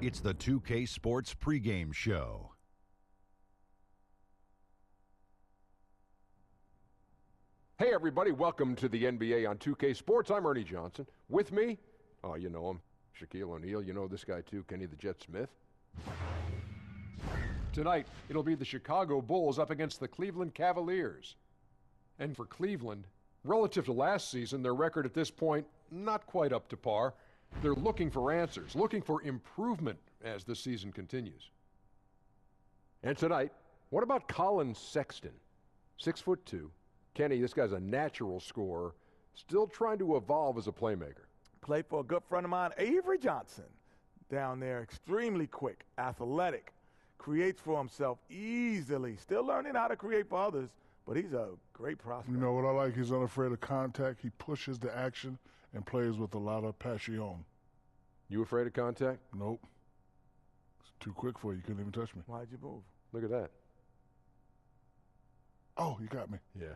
It's the 2K Sports pregame show. Hey everybody, welcome to the NBA on 2K Sports. I'm Ernie Johnson. With me, oh you know him, Shaquille O'Neal. You know this guy too, Kenny the Jet Smith. Tonight, it'll be the Chicago Bulls up against the Cleveland Cavaliers. And for Cleveland, relative to last season, their record at this point, not quite up to par. They're looking for answers, looking for improvement as the season continues. And tonight, what about Colin Sexton? 6'2". Kenny, this guy's a natural scorer, still trying to evolve as a playmaker. Played for a good friend of mine, Avery Johnson, down there. Extremely quick, athletic, creates for himself easily. Still learning how to create for others, but he's a great prospect. You know what I like? He's unafraid of contact. He pushes the action and plays with a lot of passion. You afraid of contact? Nope. It's too quick for you. You couldn't even touch me. Why'd you move? Look at that. Oh, you got me. Yeah.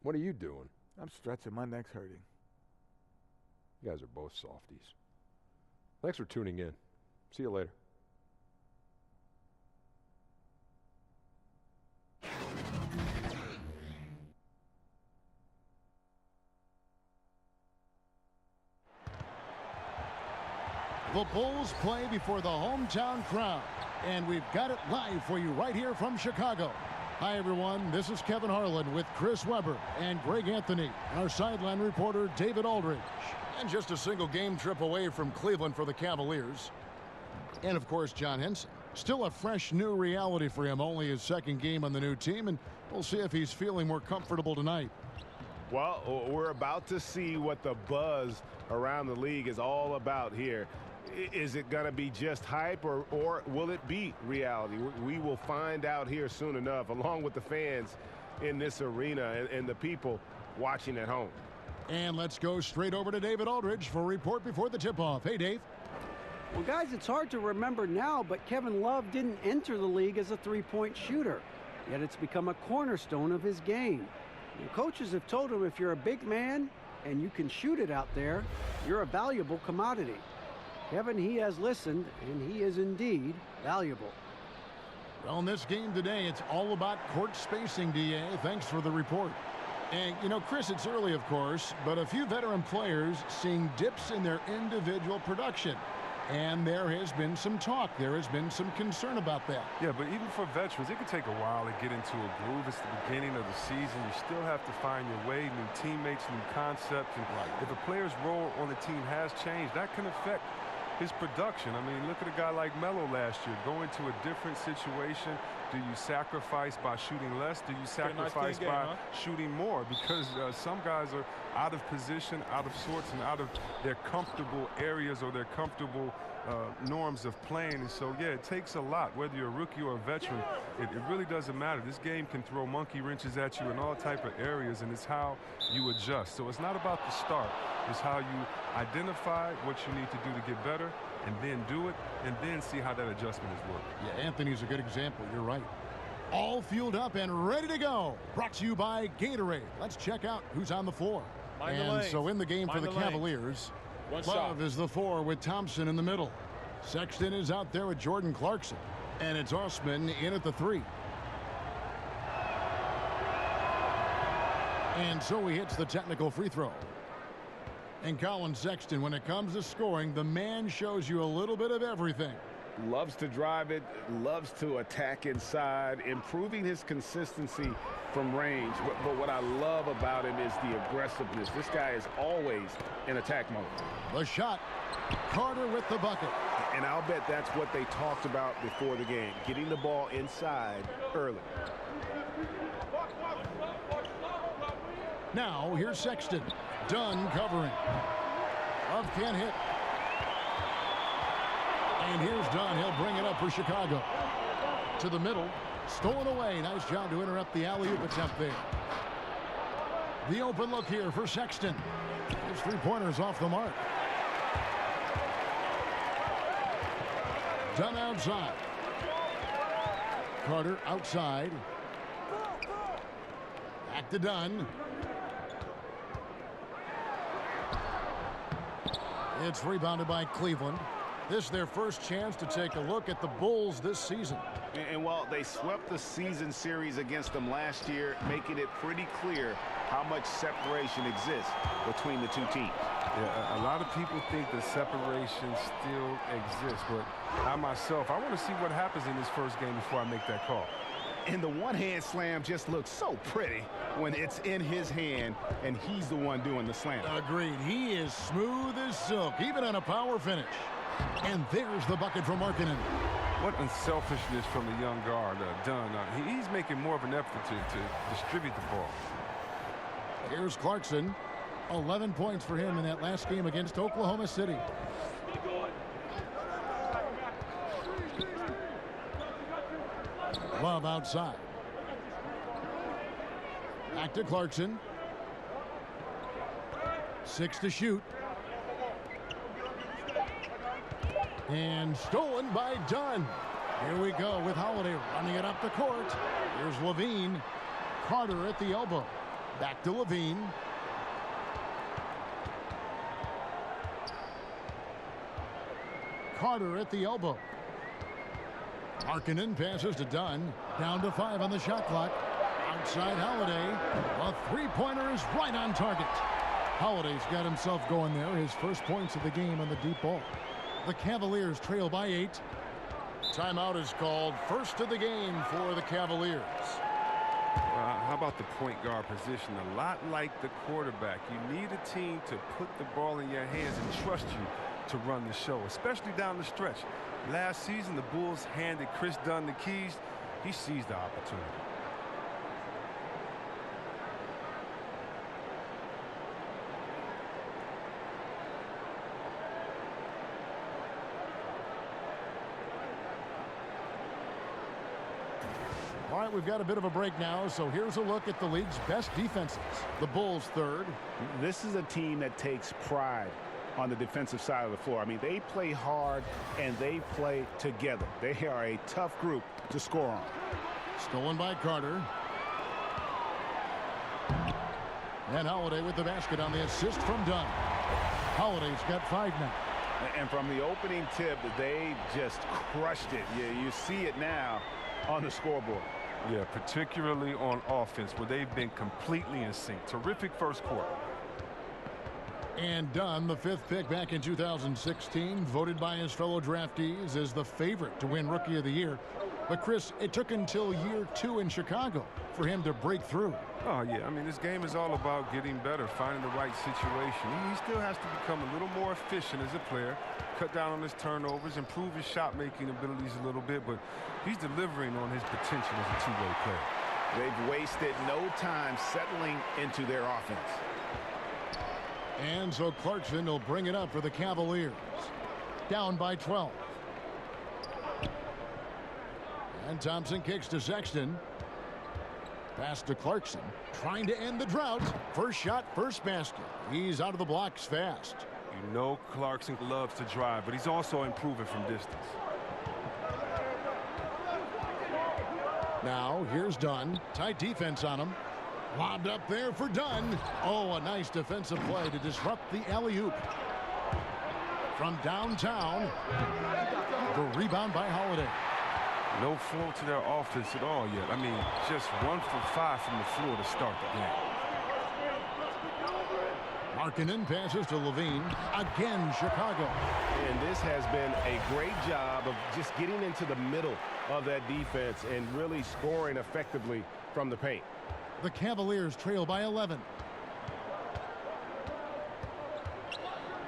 What are you doing? I'm stretching. My neck's hurting. You guys are both softies. Thanks for tuning in. See you later. The Bulls play before the hometown crowd, and we've got it live for you right here from Chicago. Hi, everyone. This is Kevin Harlan with Chris Webber and Greg Anthony, our sideline reporter David Aldridge. And just a single game trip away from Cleveland for the Cavaliers. And, of course, John Henson. Still a fresh new reality for him, only his second game on the new team, and we'll see if he's feeling more comfortable tonight. Well, we're about to see what the buzz around the league is all about here. Is it going to be just hype, or will it be reality? We will find out here soon enough, along with the fans in this arena and the people watching at home. And let's go straight over to David Aldridge for a report before the tip-off. Hey, Dave. Well, guys, it's hard to remember now, but Kevin Love didn't enter the league as a three-point shooter. Yet it's become a cornerstone of his game. And coaches have told him if you're a big man and you can shoot it out there, you're a valuable commodity. Kevin, he has listened, and he is indeed valuable. Well, in this game today, it's all about court spacing, DA. Thanks for the report. And, you know, Chris, it's early, of course, but a few veteran players seeing dips in their individual production. And there has been some talk. There has been some concern about that. Yeah, but even for veterans, it can take a while to get into a groove. It's the beginning of the season. You still have to find your way, new teammates, new concepts. And if a player's role on the team has changed, that can affect his production. I mean, look at a guy like Melo last year. Going to a different situation. Do you sacrifice by shooting less? Do you sacrifice by shooting more? Because some guys are out of position, out of sorts, and out of their comfortable areas or their comfortable norms of playing. And so, yeah, it takes a lot. Whether you're a rookie or a veteran, it really doesn't matter. This game can throw monkey wrenches at you in all type of areas, and it's how you adjust. So it's not about the start. It's how you identify what you need to do to get better, and then do it, and then see how that adjustment is working. Yeah, Anthony's a good example. You're right. All fueled up and ready to go. Brought to you by Gatorade. Let's check out who's on the floor. And so in the game for the Cavaliers, Love is the 4 with Thompson in the middle. Sexton is out there with Jordan Clarkson. And it's Osman in at the 3. And so he hits the technical free throw. And Colin Sexton, when it comes to scoring, the man shows you a little bit of everything. Loves to drive it, loves to attack inside, improving his consistency from range. But what I love about him is the aggressiveness. This guy is always in attack mode. The shot. Carter with the bucket. And I'll bet that's what they talked about before the game, getting the ball inside early. Now, here's Sexton. Dunn covering. Love can't hit. And here's Dunn. He'll bring it up for Chicago. To the middle. Stolen away. Nice job to interrupt the alley-oop attempt there. The open look here for Sexton. His three-pointers off the mark. Dunn outside. Carter outside. Back to Dunn. It's rebounded by Cleveland. This is their first chance to take a look at the Bulls this season. And while they swept the season series against them last year, making it pretty clear how much separation exists between the two teams. Yeah, a lot of people think the separation still exists, but I myself, I want to see what happens in this first game before I make that call. And the one-hand slam just looks so pretty when it's in his hand and he's the one doing the slam. Agreed. He is smooth as silk, even on a power finish. And there's the bucket from Markkanen. What unselfishness from the young guard, Dunn. He's making more of an effort to distribute the ball. Here's Clarkson. 11 points for him in that last game against Oklahoma City. Love outside. Back to Clarkson. 6 to shoot. And stolen by Dunn. Here we go with Holiday running it up the court. Here's Levine. Carter at the elbow. Back to Levine. Carter at the elbow. Markkanen passes to Dunn. Down to 5 on the shot clock. Outside Holiday. A three-pointer is right on target. Holiday's got himself going there. His first points of the game on the deep ball. The Cavaliers trail by 8. Timeout is called. First of the game for the Cavaliers. How about the point guard position? A lot like the quarterback. You need a team to put the ball in your hands and trust you to run the show, especially down the stretch. Last season, the Bulls handed Chris Dunn the keys. He seized the opportunity. All right, we've got a bit of a break now, so here's a look at the league's best defenses. The Bulls third. This is a team that takes pride on the defensive side of the floor. I mean, they play hard and they play together. They are a tough group to score on. Stolen by Carter. And Holiday with the basket on the assist from Dunn. Holiday's got 5 now. And from the opening tip, they just crushed it. You see it now on the scoreboard. Yeah, particularly on offense, where they've been completely in sync. Terrific first quarter. And Dunn, the 5th pick back in 2016, voted by his fellow draftees as the favorite to win Rookie of the Year. But, Chris, it took until year 2 in Chicago for him to break through. Oh, yeah. I mean, this game is all about getting better, finding the right situation. He still has to become a little more efficient as a player, cut down on his turnovers, improve his shot-making abilities a little bit, but he's delivering on his potential as a two-way player. They've wasted no time settling into their offense. And so Clarkson will bring it up for the Cavaliers. Down by 12. And Thompson kicks to Sexton. Pass to Clarkson. Trying to end the drought. First shot, first basket. He's out of the blocks fast. You know Clarkson loves to drive, but he's also improving from distance. Now, here's Dunn. Tight defense on him. Lobbed up there for Dunn. Oh, a nice defensive play to disrupt the alley-oop. From downtown. The rebound by Holiday. No flow to their offense at all yet. I mean, just 1 for 5 from the floor to start the game. Markkanen passes to Levine. Again, Chicago. And this has been a great job of just getting into the middle of that defense and really scoring effectively from the paint. The Cavaliers trail by 11.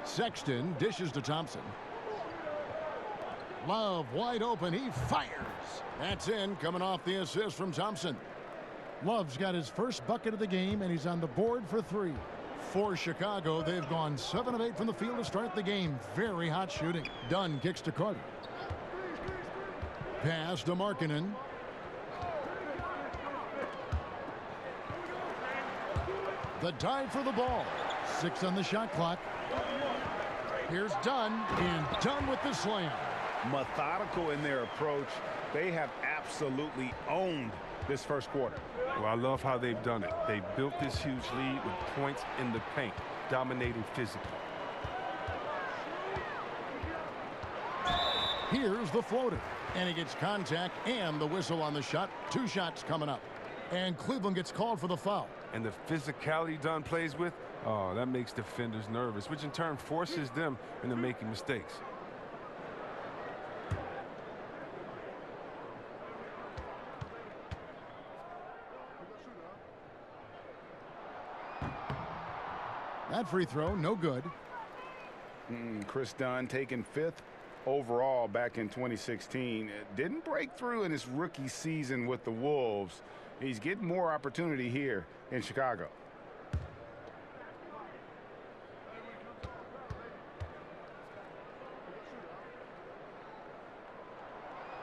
Sexton dishes to Thompson. Love wide open. He fires. That's in, coming off the assist from Thompson. Love's got his first bucket of the game, and he's on the board for 3. For Chicago, they've gone 7 of 8 from the field to start the game. Very hot shooting. Dunn kicks to Carter. Pass to Markkanen. The dive for the ball. 6 on the shot clock. Here's Dunn, and Dunn with the slam. Methodical in their approach. They have absolutely owned this first quarter. Well, I love how they've done it. They built this huge lead with points in the paint, dominating physically. Here's the floater. And he gets contact and the whistle on the shot. 2 shots coming up. And Cleveland gets called for the foul. And the physicality Dunn plays with, oh, that makes defenders nervous, which in turn forces them into making mistakes. That free throw, no good. Chris Dunn taking 5th overall back in 2016. Didn't break through in his rookie season with the Wolves. He's getting more opportunity here in Chicago.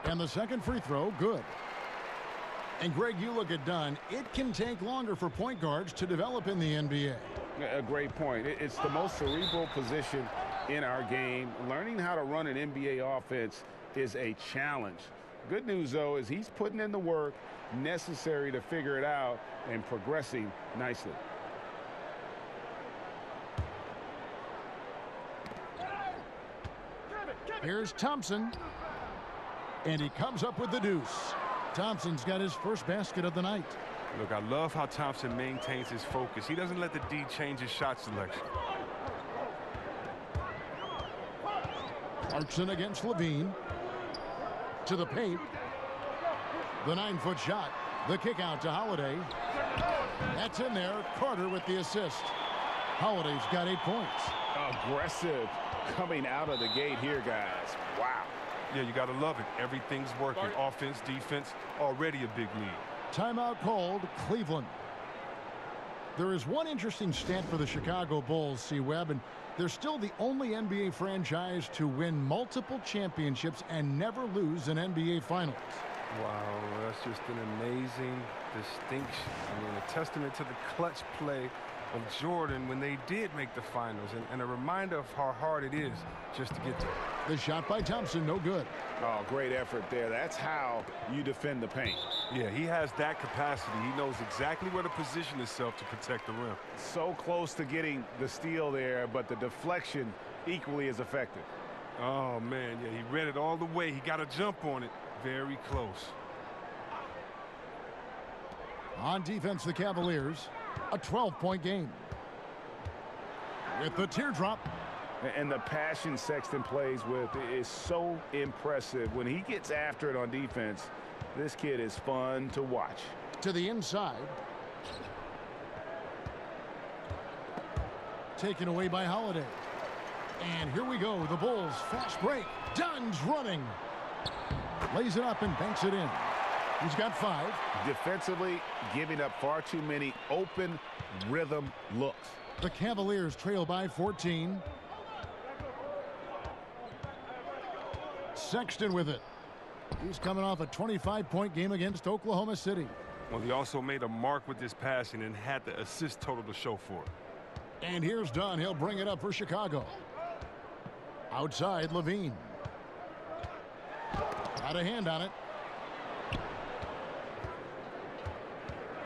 And the second free throw, good. And Greg, you look at Dunn, it can take longer for point guards to develop in the NBA. A great point. It's the most cerebral position in our game. Learning how to run an NBA offense is a challenge. Good news, though, is he's putting in the work necessary to figure it out and progressing nicely. Here's Thompson. And he comes up with the deuce. Thompson's got his first basket of the night. Look, I love how Thompson maintains his focus. He doesn't let the D change his shot selection. Clarkson against Levine. To the paint. The 9-foot shot. The kick out to Holiday. That's in there. Carter with the assist. Holiday's got 8 points. Aggressive coming out of the gate here, guys. Wow. Yeah, you got to love it. Everything's working. Offense, defense, already a big lead. Timeout called, Cleveland. There is one interesting stat for the Chicago Bulls, C. Webb, and they're still the only NBA franchise to win multiple championships and never lose an NBA Finals. Wow, that's just an amazing distinction. I mean, a testament to the clutch play of Jordan when they did make the finals, and a reminder of how hard it is just to get there. The shot by Thompson, no good. Oh, great effort there. That's how you defend the paint. Yeah, he has that capacity. He knows exactly where to position himself to protect the rim. So close to getting the steal there, but the deflection equally as effective. Oh, man, yeah, he read it all the way. He got a jump on it. Very close. On defense, the Cavaliers, a 12-point game. With the teardrop. And the passion Sexton plays with is so impressive. When he gets after it on defense, this kid is fun to watch. To the inside. Taken away by Holiday. And here we go. The Bulls fast break. Dunn's running. Lays it up and banks it in. He's got 5. Defensively, giving up far too many open rhythm looks. The Cavaliers trail by 14. Sexton with it. He's coming off a 25-point game against Oklahoma City. Well, he also made a mark with his passing and had the assist total to show for it. And here's Dunn. He'll bring it up for Chicago. Outside, Levine. Got a hand on it.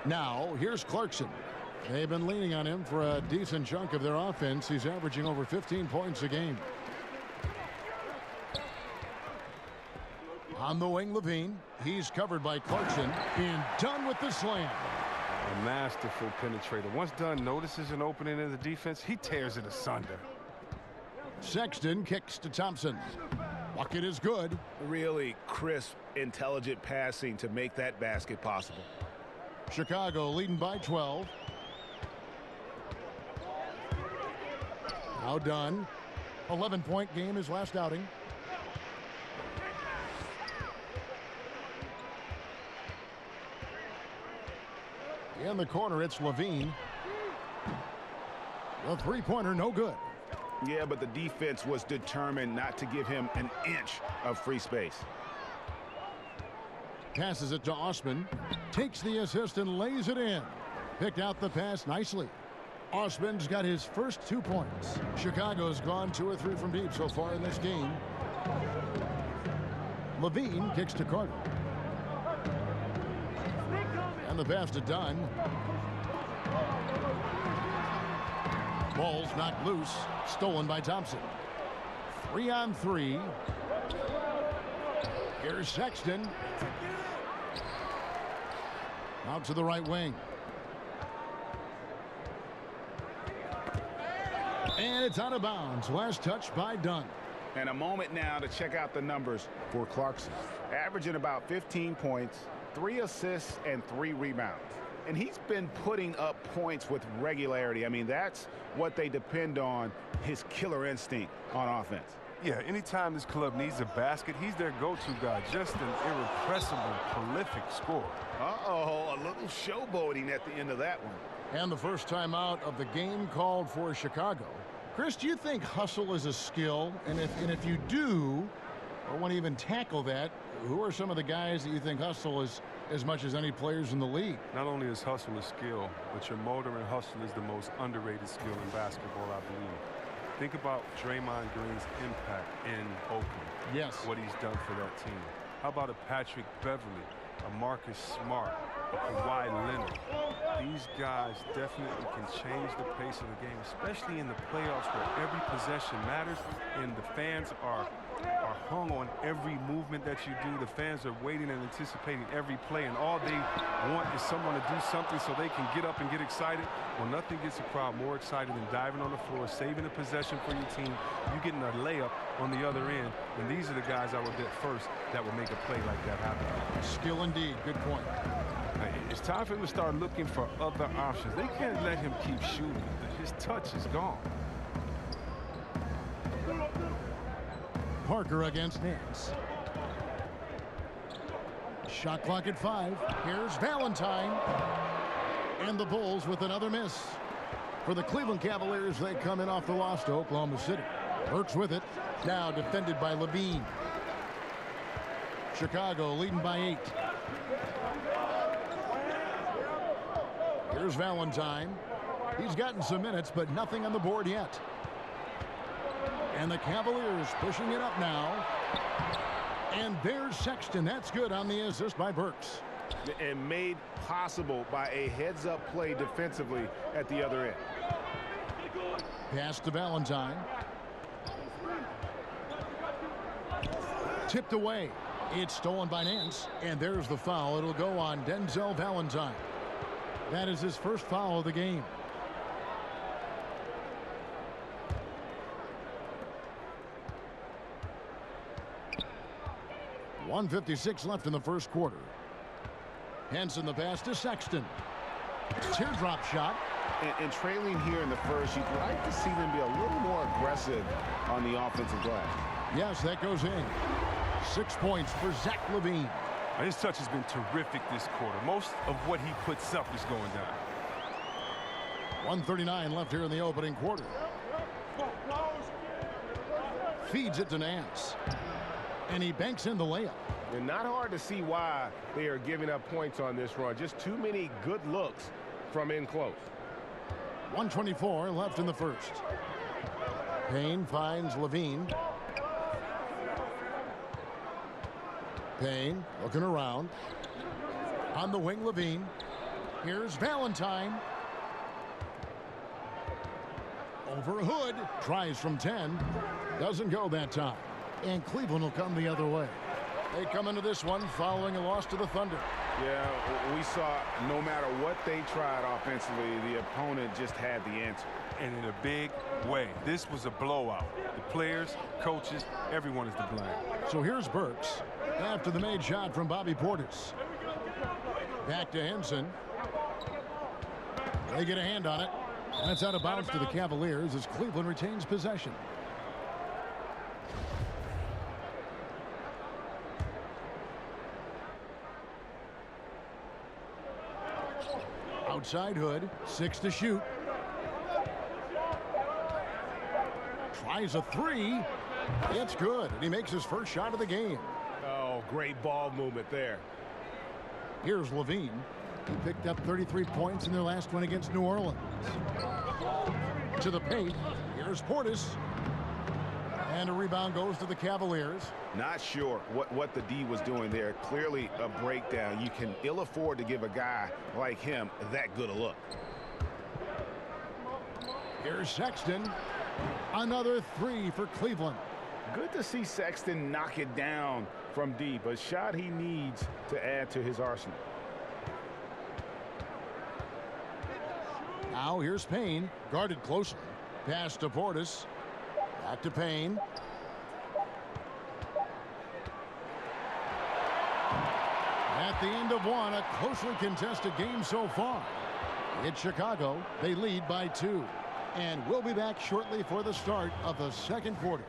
Now, here's Clarkson. They've been leaning on him for a decent chunk of their offense. He's averaging over 15 points a game. On the wing, Levine. He's covered by Clarkson. And Dunn with the slam. A masterful penetrator. Once Dunn notices an opening in the defense, he tears it asunder. Sexton kicks to Thompson. Bucket is good. Really crisp, intelligent passing to make that basket possible. Chicago leading by 12. Now Dunn. 11-point game his last outing. In the corner, it's Levine. The three-pointer, no good. Yeah, but the defense was determined not to give him an inch of free space. Passes it to Osman. Takes the assist and lays it in. Picked out the pass nicely. Osman's got his first 2 points. Chicago's gone 2 or 3 from deep so far in this game. Levine kicks to Carter. And the pass to Dunn. Ball's knocked loose. Stolen by Thompson. 3-on-3. Here's Sexton. Out to the right wing. And it's out of bounds. Last touch by Dunn. And a moment now to check out the numbers for Clarkson. Averaging about 15 points, 3 assists, and 3 rebounds. And he's been putting up points with regularity. I mean, that's what they depend on, his killer instinct on offense. Yeah, anytime this club needs a basket, he's their go-to guy. Just an irrepressible, prolific scorer. Uh-oh, a little showboating at the end of that one. And the first time out of the game called for Chicago. Chris, do you think hustle is a skill? And if you do, or want to even tackle that, who are some of the guys that you think hustle is as much as any players in the league? Not only is hustle a skill, but your motor and hustle is the most underrated skill in basketball, I believe. Think about Draymond Green's impact in Oakland. Yes. What he's done for that team. How about a Patrick Beverly, a Marcus Smart, a Kawhi Leonard? These guys definitely can change the pace of the game, especially in the playoffs where every possession matters and the fans are hung on every movement that you do. The fans are waiting and anticipating every play, and all they want is someone to do something so they can get up and get excited. Well, nothing gets a crowd more excited than diving on the floor, saving a possession for your team, you getting a layup on the other end, and these are the guys I would bet first that will make a play like that happen. Skill indeed. Good point. It's time for him to start looking for other options. They can't let him keep shooting. His touch is gone. Parker against Nance. Shot clock at 5. Here's Valentine. And the Bulls with another miss. For the Cleveland Cavaliers, they come in off the loss to Oklahoma City. Burks with it. Now defended by Levine. Chicago leading by 8. Here's Valentine. He's gotten some minutes, but nothing on the board yet. And the Cavaliers pushing it up now. And there's Sexton. That's good on the assist by Burks. And made possible by a heads-up play defensively at the other end. Pass to Valentine. Tipped away. It's stolen by Nance. And there's the foul. It'll go on Denzel Valentine. That is his first foul of the game. .156 left in the first quarter. Henson the pass to Sexton. Teardrop shot. And trailing here in the first, you'd like to see them be a little more aggressive on the offensive glass. Yes, that goes in. 6 points for Zach LaVine. His touch has been terrific this quarter. Most of what he puts up is going down. 1:39 left here in the opening quarter. Feeds it to Nance. And he banks in the layup. And not hard to see why they are giving up points on this run. Just too many good looks from in close. 1:24 left in the first. Payne finds Levine. Payne looking around. On the wing, Levine. Here's Valentine. Over Hood. Tries from 10. Doesn't go that time. And Cleveland will come the other way. They come into this one following a loss to the Thunder. Yeah, we saw no matter what they tried offensively, the opponent just had the answer. And in a big way. This was a blowout. The players, coaches, everyone is to blame. So here's Burks after the made shot from Bobby Portis. Back to Henson. They get a hand on it. And it's out of bounds to the Cavaliers as Cleveland retains possession. Outside Hood, 6 to shoot. Tries a 3. It's good, and he makes his first shot of the game. Oh, great ball movement there. Here's Levine. He picked up 33 points in their last one against New Orleans. To the paint. Here's Portis. And a rebound goes to the Cavaliers. Not sure what the D was doing there. Clearly a breakdown. You can ill afford to give a guy like him that good a look. Here's Sexton. Another 3 for Cleveland. Good to see Sexton knock it down from deep, a shot he needs to add to his arsenal. Now here's Payne, guarded closely. Pass to Portis. Back to Payne. At the end of one, a closely contested game so far. It's Chicago. They lead by 2. And we'll be back shortly for the start of the second quarter.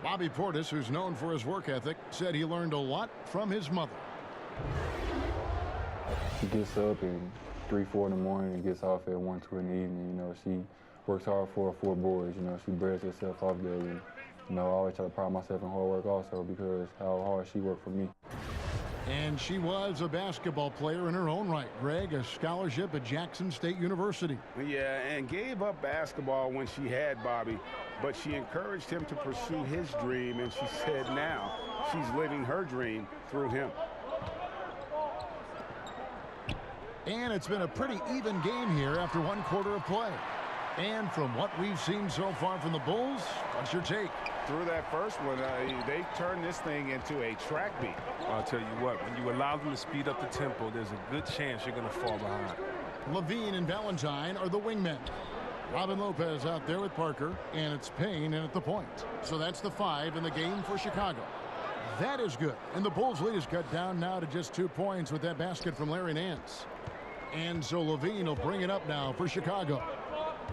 Bobby Portis, who's known for his work ethic, said he learned a lot from his mother. She gets up at 3, 4 in the morning and gets off at 1, 2 in the evening. You know, she works hard for her 4 boys. You know, she breaks herself off daily. You know, I always try to pride myself in hard work also because how hard she worked for me. And she was a basketball player in her own right. Greg, a scholarship at Jackson State University. Yeah, and gave up basketball when she had Bobby, but she encouraged him to pursue his dream, and she said now she's living her dream through him. And it's been a pretty even game here after 1 quarter of play. And from what we've seen so far from the Bulls, what's your take? Through that first one, they turned this thing into a track meet. I'll tell you what, when you allow them to speed up the tempo, there's a good chance you're going to fall behind. Levine and Valentine are the wingmen. Robin Lopez out there with Parker, and it's Payne in at the point. So that's the 5 in the game for Chicago. That is good. And the Bulls' lead is cut down now to just 2 points with that basket from Larry Nance. And so Levine will bring it up now for Chicago.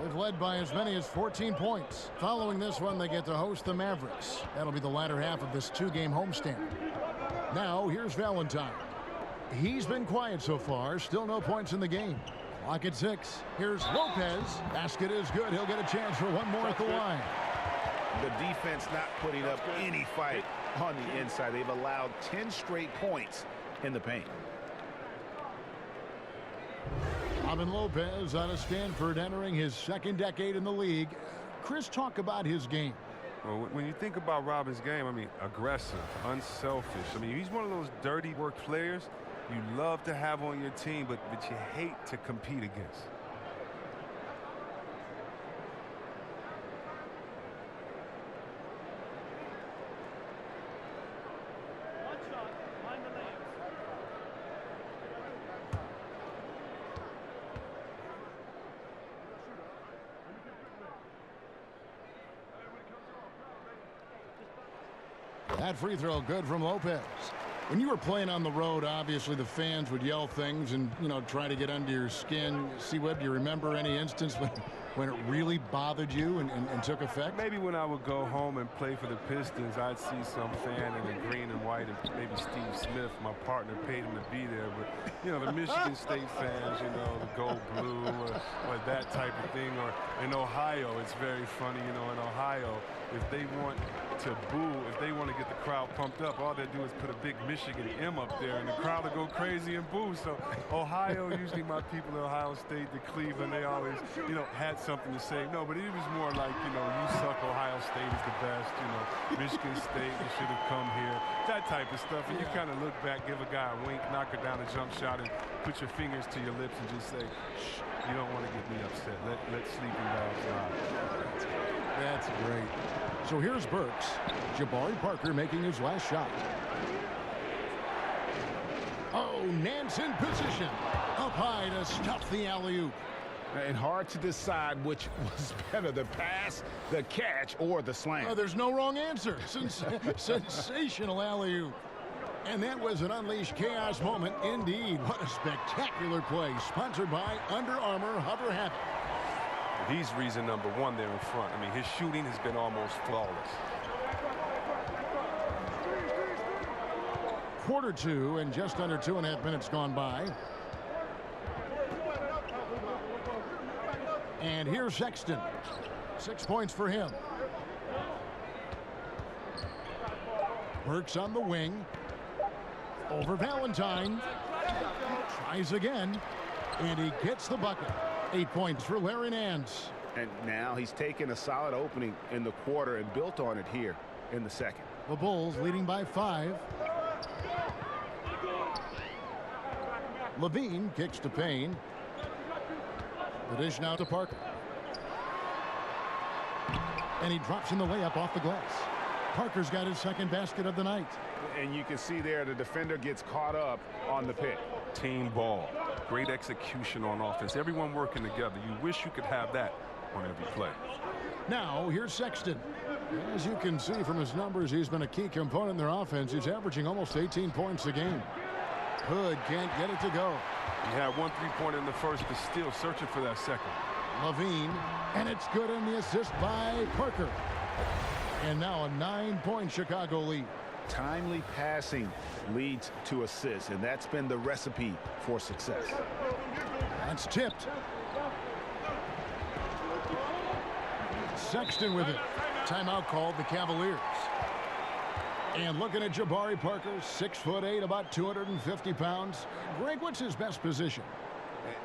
They've led by as many as 14 points. Following this one, they get to host the Mavericks. That'll be the latter half of this 2-game homestand. Now, here's Valentine. He's been quiet so far. Still no points in the game. Clock at 6. Here's Lopez. Basket is good. He'll get a chance for one more at the line. The defense not putting up any fight on the inside. They've allowed 10 straight points in the paint. Robin Lopez out of Stanford, entering his 2nd decade in the league. Chris, talk about his game. Well, when you think about Robin's game, I mean, aggressive, unselfish. I mean, he's one of those dirty work players you love to have on your team, but you hate to compete against. That free throw good from Lopez. When you were playing on the road, obviously the fans would yell things and, you know, try to get under your skin. C-Web, do you remember any instance when it really bothered you and took effect? Maybe when I would go home and play for the Pistons, I'd see some fan in the green and white, and maybe Steve Smith, my partner, paid him to be there. But, you know, the Michigan State fans, you know, the gold blue or that type of thing. Or in Ohio, it's very funny, you know, in Ohio, if they want to boo, if they want to get the crowd pumped up, all they do is put a big Michigan M up there, and the crowd will go crazy and boo. So Ohio, usually my people at Ohio State, the Cleveland, they always, you know, had something to say. No, but it was more like, you know, you suck, Ohio State is the best, you know, Michigan State, you should have come here, that type of stuff. And you kind of look back, give a guy a wink, knock it down a jump shot, and put your fingers to your lips and just say, shh, you don't want to get me upset. Let sleeping dogs lie. That's great. So here's Burks. Jabari Parker making his last shot. Oh, Nance in position. Up high to stuff the alley-oop. And hard to decide which was better, the pass, the catch, or the slam. There's no wrong answer. Sensational alley-oop. And that was an unleashed chaos moment indeed. What a spectacular play. Sponsored by Under Armour Hover Habit. He's reason number one there in front. I mean, his shooting has been almost flawless. Quarter 2 and just under 2.5 minutes gone by. And here's Sexton. 6 points for him. Burks on the wing. Over Valentine. Tries again, and he gets the bucket. 8 points for Larry Nance. And now he's taken a solid opening in the quarter and built on it here in the second. The Bulls leading by 5. Levine kicks to Payne. The dish now to Parker. And he drops in the layup off the glass. Parker's got his second basket of the night. And you can see there the defender gets caught up on the pick. Team ball. Great execution on offense. Everyone working together. You wish you could have that on every play. Now, here's Sexton. As you can see from his numbers, he's been a key component in their offense. He's averaging almost 18 points a game. Hood can't get it to go. He had 1 3-pointer in the first, but still searching for that second. Levine, and it's good in the assist by Parker. And now a 9-point Chicago lead. Timely passing leads to assists, and that's been the recipe for success. That's tipped. Sexton with it. Timeout called the Cavaliers. And looking at Jabari Parker, 6'8", about 250 pounds. Greg, what's his best position?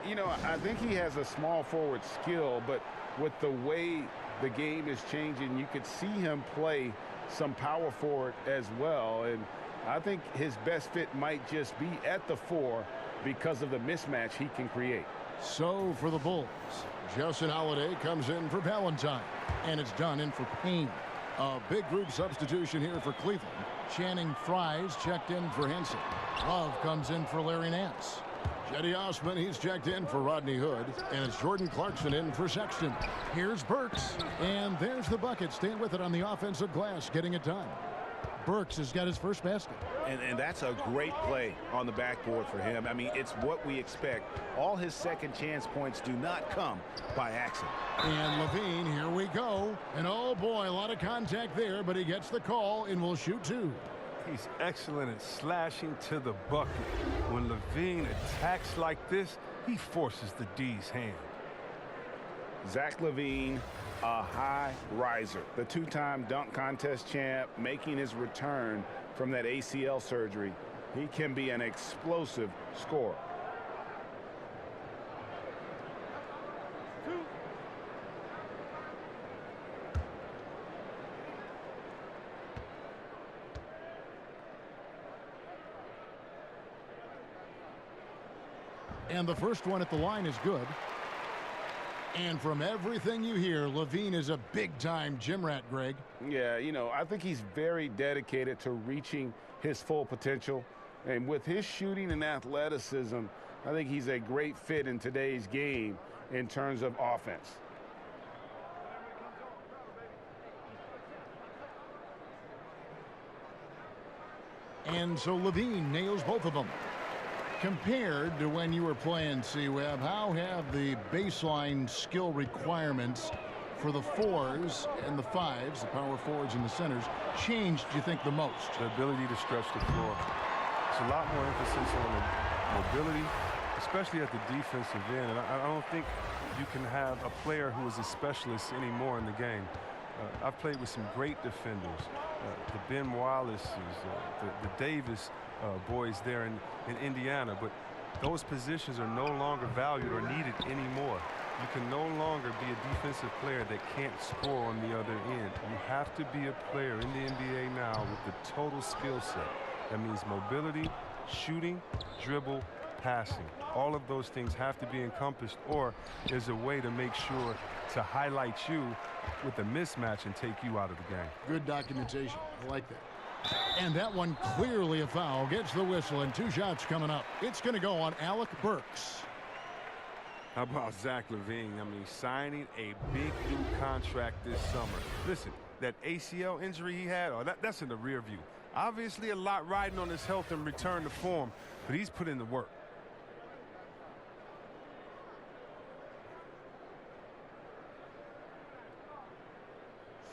You know, I think he has a small forward skill, but with the way the game is changing, you could see him play some power forward as well. And I think his best fit might just be at the 4 because of the mismatch he can create. So for the Bulls, Justin Holiday comes in for Valentine, and it's done in for Payne. A big group substitution here for Cleveland. Channing Frye's checked in for Henson. Love comes in for Larry Nance. Cedi Osman, he's checked in for Rodney Hood. And it's Jordan Clarkson in for Sexton. Here's Burks. And there's the bucket. Staying with it on the offensive glass, getting it done. Burks has got his first basket. And that's a great play on the backboard for him. I mean, it's what we expect. All his second chance points do not come by accident. And Levine, here we go. And oh boy, a lot of contact there, but he gets the call and will shoot 2. He's excellent at slashing to the bucket. When Levine attacks like this, he forces the D's hand. Zach LaVine, a high riser. The 2-time dunk contest champ, making his return from that ACL surgery. He can be an explosive scorer. And the first one at the line is good. And from everything you hear, Levine is a big-time gym rat, Greg. Yeah, you know, I think he's very dedicated to reaching his full potential. And with his shooting and athleticism, I think he's a great fit in today's game in terms of offense. And so Levine nails both of them. Compared to when you were playing C-Web, how have the baseline skill requirements for the 4s and the 5s, the power forwards and the centers, changed, do you think, the most? The ability to stretch the floor. It's a lot more emphasis on the mobility, especially at the defensive end. And I don't think you can have a player who is a specialist anymore in the game. I've played with some great defenders, the Ben Wallaces, the Davis boys there in Indiana, but those positions are no longer valued or needed anymore. You can no longer be a defensive player that can't score on the other end. You have to be a player in the NBA now with the total skill set. That means mobility, shooting, dribble, passing. All of those things have to be encompassed, or there's a way to make sure to highlight you with a mismatch and take you out of the game. Good documentation. I like that. And that one clearly a foul. Gets the whistle, and 2 shots coming up. It's going to go on Alec Burks. How about Zach LaVine? I mean, signing a big new contract this summer. Listen, that ACL injury he had, that's in the rear view. Obviously a lot riding on his health and return to form, but he's put in the work.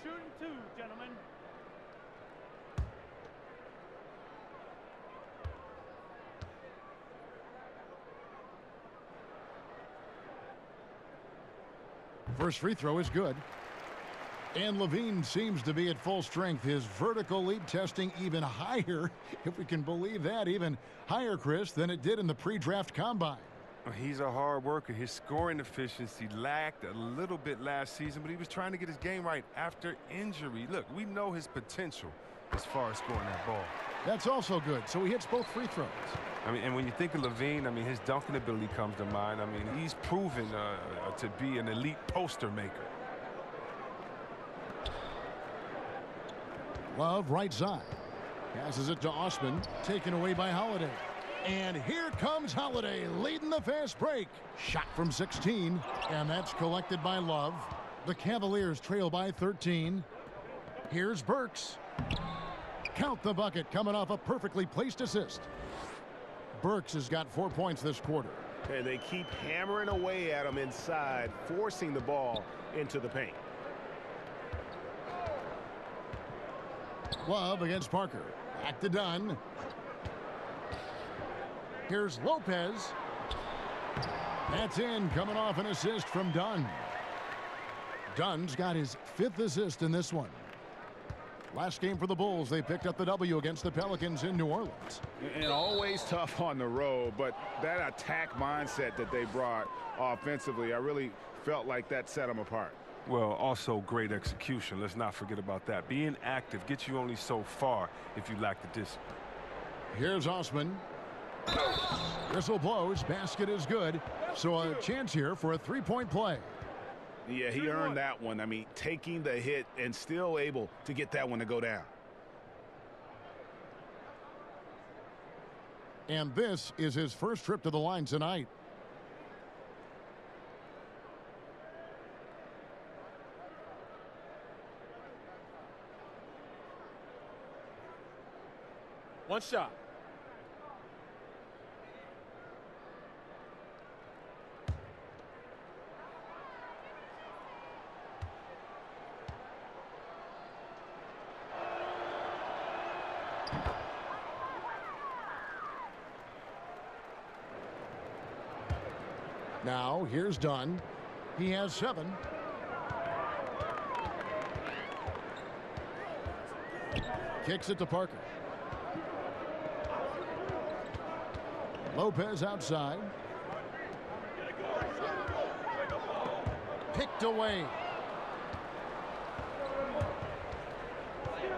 Shooting 2, gentlemen. First free throw is good. And Levine seems to be at full strength. His vertical leap testing even higher, if we can believe that, even higher, Chris, than it did in the pre-draft combine. He's a hard worker. His scoring efficiency lacked a little bit last season, but he was trying to get his game right after injury. Look, we know his potential as far as scoring that ball. That's also good. So he hits both free throws. I mean, and when you think of Levine, I mean, his dunking ability comes to mind. I mean, he's proven to be an elite poster maker. Love right side. Passes it to Osman. Taken away by Holiday. And here comes Holiday leading the fast break. Shot from 16. And that's collected by Love. The Cavaliers trail by 13. Here's Burks. Count the bucket coming off a perfectly placed assist. Burks has got 4 points this quarter. And they keep hammering away at him inside, forcing the ball into the paint. Love against Parker. Back to Dunn. Here's Lopez. That's in, coming off an assist from Dunn. Dunn's got his 5th assist in this one. Last game for the Bulls, they picked up the W against the Pelicans in New Orleans. And always tough on the road, but that attack mindset that they brought offensively, I really felt like that set them apart. Well, also great execution. Let's not forget about that. Being active gets you only so far if you lack the discipline. Here's Osman. Whistle blows. Basket is good. So a chance here for a three-point play. Yeah, he earned that one. I mean, taking the hit and still able to get that one to go down. And this is his first trip to the line tonight. One shot. Now, here's Dunn. He has 7. Kicks it to Parker. Lopez outside. Picked away.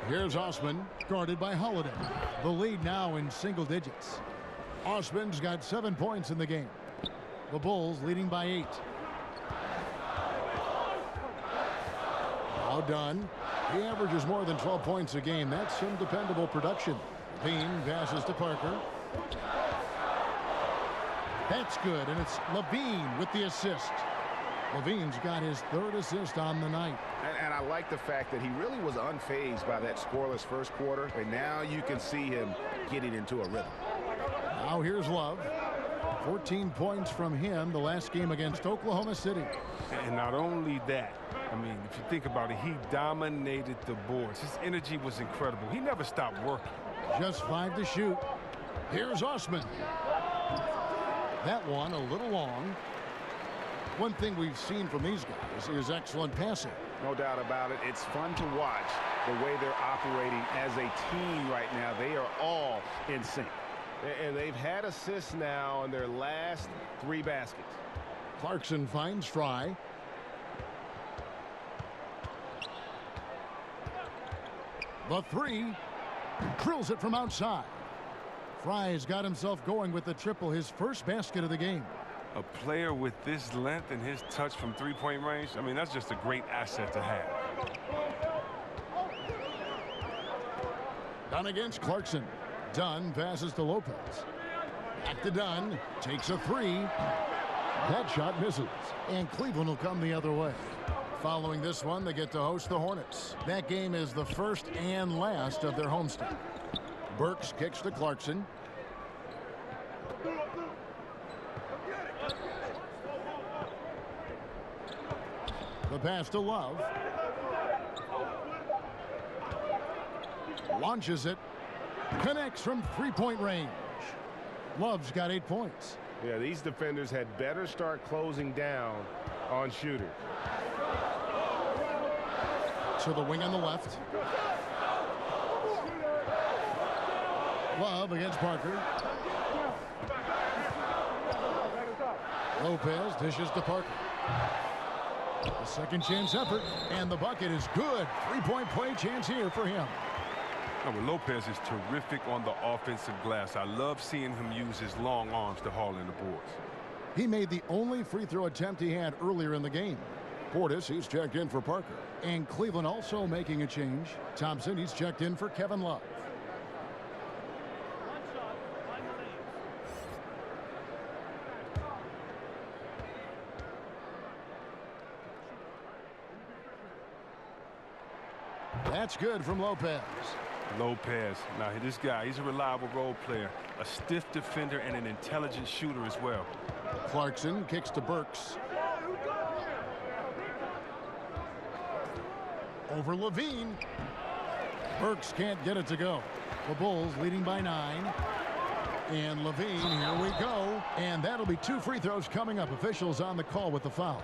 Here's Osman, guarded by Holiday. The lead now in single digits. Osman's got 7 points in the game. The Bulls leading by 8. Now Dunn. He averages more than 12 points a game. That's some dependable production. Levine passes to Parker. That's good, and it's Levine with the assist. Levine's got his 3rd assist on the night. And I like the fact that he really was unfazed by that scoreless first quarter, and now you can see him getting into a rhythm. Now here's Love. 14 points from him the last game against Oklahoma City. And not only that, I mean, if you think about it, he dominated the boards. His energy was incredible. He never stopped working. Just 5 to shoot. Here's Osman. That one a little long. One thing we've seen from these guys is excellent passing. No doubt about it. It's fun to watch the way they're operating as a team right now. They are all in sync. And they've had assists now on their last 3 baskets. Clarkson finds Fry. The 3. Drills it from outside. Fry's got himself going with the triple, his first basket of the game. A player with this length and his touch from three-point range, I mean, that's just a great asset to have. Dunn against Clarkson. Dunn passes to Lopez. Back to Dunn. Takes a 3. That shot misses. And Cleveland will come the other way. Following this one, they get to host the Hornets. That game is the first and last of their homestand. Burks kicks to Clarkson. The pass to Love. Launches it. Connects from three-point range. Love's got 8 points. Yeah, these defenders had better start closing down on shooters. To the wing on the left. Love against Parker. Lopez dishes to Parker. A second chance effort, and the bucket is good. Three-point play chance here for him. Now, Lopez is terrific on the offensive glass. I love seeing him use his long arms to haul in the boards. He made the only free throw attempt he had earlier in the game. Portis, he's checked in for Parker. And Cleveland also making a change. Thompson, he's checked in for Kevin Love. That's good from Lopez. Lopez. Now, this guy, he's a reliable role player, a stiff defender, and an intelligent shooter as well. Clarkson kicks to Burks. Over Levine. Burks can't get it to go. The Bulls leading by 9. And Levine, here we go. And that'll be 2 free throws coming up. Officials on the call with the foul.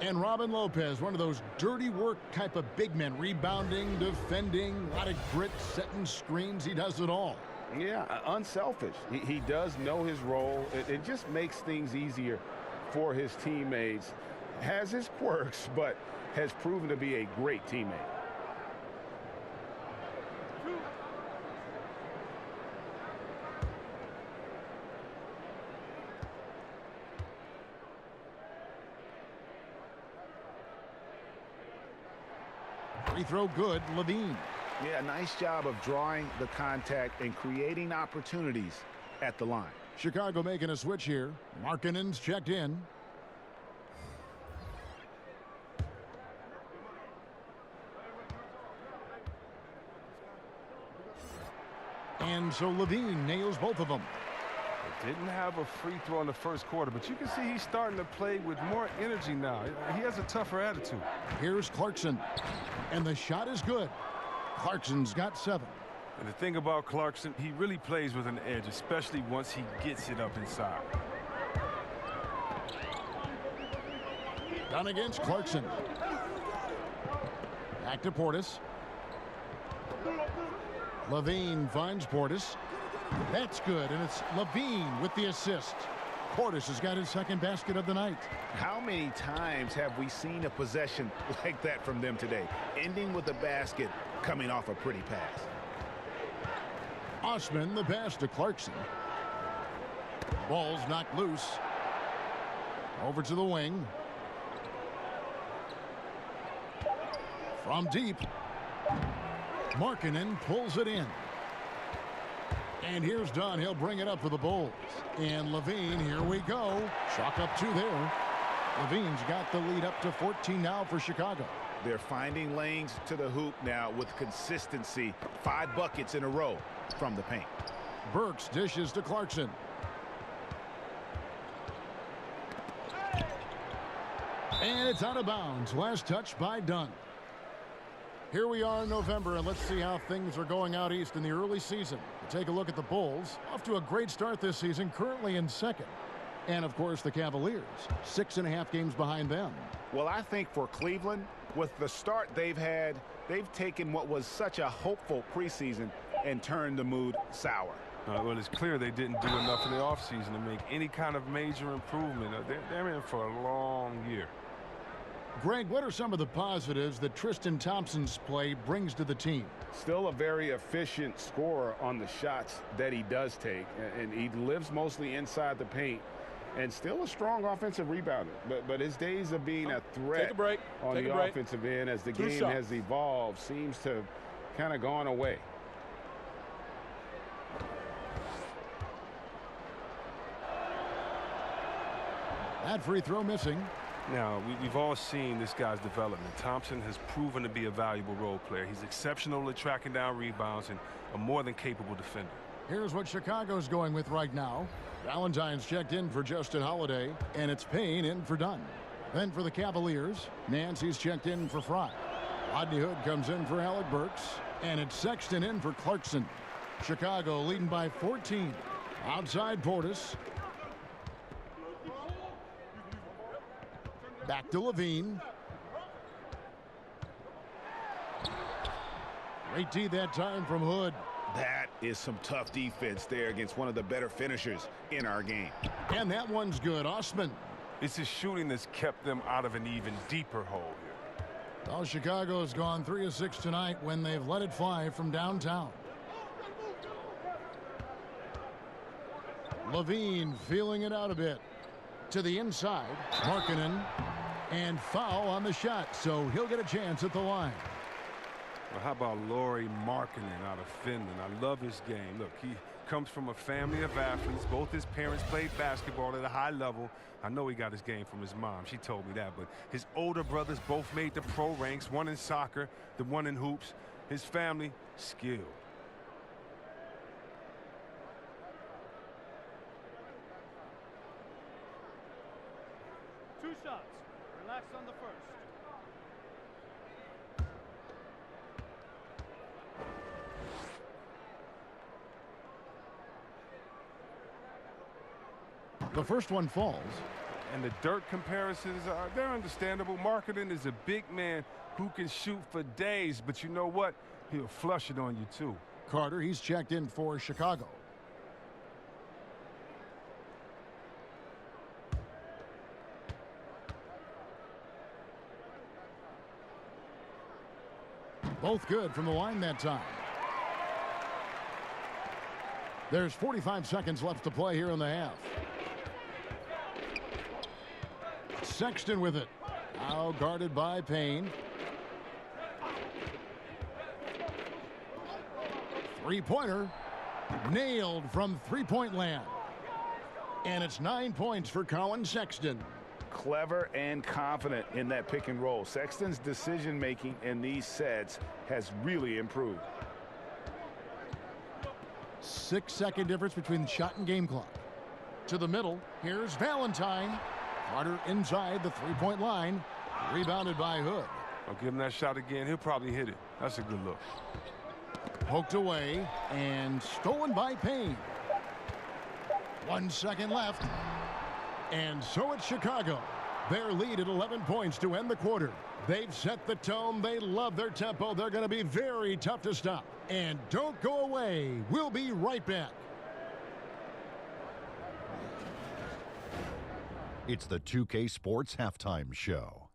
And Robin Lopez, one of those dirty work type of big men, rebounding, defending, a lot of grit, setting screens. He does it all. Yeah, unselfish. He does know his role. It just makes things easier for his teammates. Has his quirks, but has proven to be a great teammate. Free throw good, Levine. Yeah, nice job of drawing the contact and creating opportunities at the line. Chicago making a switch here. Markkanen's checked in. And so Levine nails both of them. Didn't have a free throw in the first quarter, but you can see he's starting to play with more energy now. He has a tougher attitude. Here's Clarkson. And the shot is good. Clarkson's got 7. And the thing about Clarkson, he really plays with an edge, especially once he gets it up inside. Done against Clarkson. Back to Portis. Levine finds Portis. That's good, and it's Levine with the assist. Portis has got his second basket of the night. How many times have we seen a possession like that from them today, ending with a basket coming off a pretty pass? Osman, the pass to Clarkson. Ball's knocked loose. Over to the wing. From deep. Markkanen pulls it in. And here's Dunn. He'll bring it up for the Bulls. And Levine, here we go. Chalk up 2 there. Levine's got the lead up to 14 now for Chicago. They're finding lanes to the hoop now with consistency. 5 buckets in a row from the paint. Burks dishes to Clarkson. And it's out of bounds. Last touch by Dunn. Here we are in November, and let's see how things are going out east in the early season. We'll take a look at the Bulls. Off to a great start this season, currently in second. And, of course, the Cavaliers, 6.5 games behind them. Well, I think for Cleveland, with the start they've had, they've taken what was such a hopeful preseason and turned the mood sour. Well, it's clear they didn't do enough in the offseason to make any kind of major improvement. They're in for a long year. Greg, what are some of the positives that Tristan Thompson's play brings to the team? Still a very efficient scorer on the shots that he does take, and he lives mostly inside the paint, and still a strong offensive rebounder. But his days of being a threat on the offensive end as the game has evolved seems to kind of gone away. That free throw missing. Now, we've all seen this guy's development. Thompson has proven to be a valuable role player. He's exceptional at tracking down rebounds and a more than capable defender. Here's what Chicago's going with right now. Valentine's checked in for Justin Holiday, and it's Payne in for Dunn. Then for the Cavaliers, Nancy's checked in for Fry. Rodney Hood comes in for Alec Burks, and it's Sexton in for Clarkson. Chicago leading by 14. Outside Portis. Back to Levine. Great D that time from Hood. That is some tough defense there against one of the better finishers in our game. And that one's good. Osman. It's his shooting that's kept them out of an even deeper hole here. Well, Chicago's gone 3 of 6 tonight when they've let it fly from downtown. Levine feeling it out a bit. To the inside. Markkanen. And foul on the shot, so he'll get a chance at the line. Well, how about Lauri Markkanen out of Finland? I love his game. Look, he comes from a family of athletes. Both his parents played basketball at a high level. I know he got his game from his mom. She told me that. But his older brothers both made the pro ranks, one in soccer, the one in hoops. His family, skilled. Two shots. Relax on the first. The first one falls. And the dirt comparisons, they're understandable. Markkanen is a big man who can shoot for days, but you know what? He'll flush it on you, too. Carter, he's checked in for Chicago. Both good from the line that time. There's 45 seconds left to play here in the half. Sexton with it. Now guarded by Payne. Three-pointer. Nailed from three-point land. And it's 9 points for Colin Sexton. Clever and confident in that pick and roll. Sexton's decision-making in these sets has really improved. 6-second difference between the shot and game clock. To the middle. Here's Valentine. Carter inside the three-point line. Rebounded by Hood. I'll give him that shot again. He'll probably hit it. That's a good look. Poked away and stolen by Payne. 1 second left. And so it's Chicago. Their lead at 11 points to end the quarter. They've set the tone. They love their tempo. They're going to be very tough to stop. And don't go away. We'll be right back. It's the 2K Sports Halftime Show.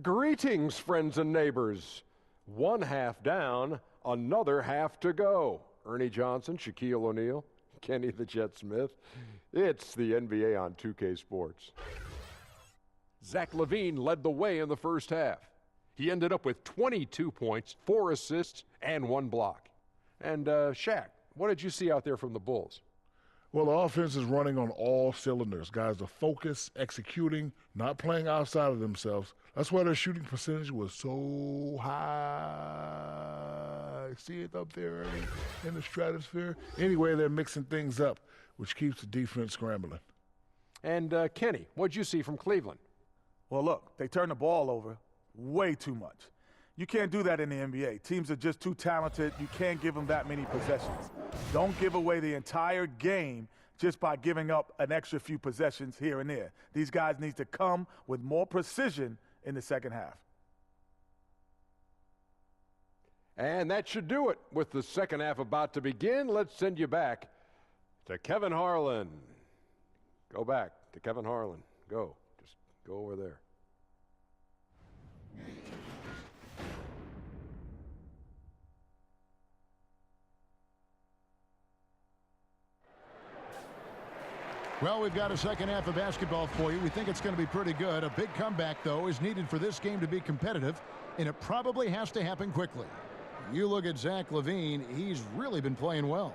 Greetings, friends and neighbors. One half down, another half to go. Ernie Johnson, Shaquille O'Neal, Kenny the Jet Smith. It's the NBA on 2K Sports. Zach LaVine led the way in the first half. He ended up with 22 points, 4 assists, and 1 block. And Shaq, what did you see out there from the Bulls? Well, the offense is running on all cylinders. Guys are focused, executing, not playing outside of themselves. That's why their shooting percentage was so high. See it up there in the stratosphere? Anyway, they're mixing things up, which keeps the defense scrambling. And Kenny, what'd you see from Cleveland? Well, look, they turn the ball over way too much. You can't do that in the NBA. Teams are just too talented. You can't give them that many possessions. Don't give away the entire game just by giving up an extra few possessions here and there. These guys need to come with more precision in the second half. And that should do it. With the second half about to begin, let's send you back to Kevin Harlan. Go back to Kevin Harlan. Go. Just go over there. Well, we've got a second half of basketball for you. We think it's going to be pretty good. A big comeback, though, is needed for this game to be competitive, and it probably has to happen quickly. You look at Zach LaVine, he's really been playing well.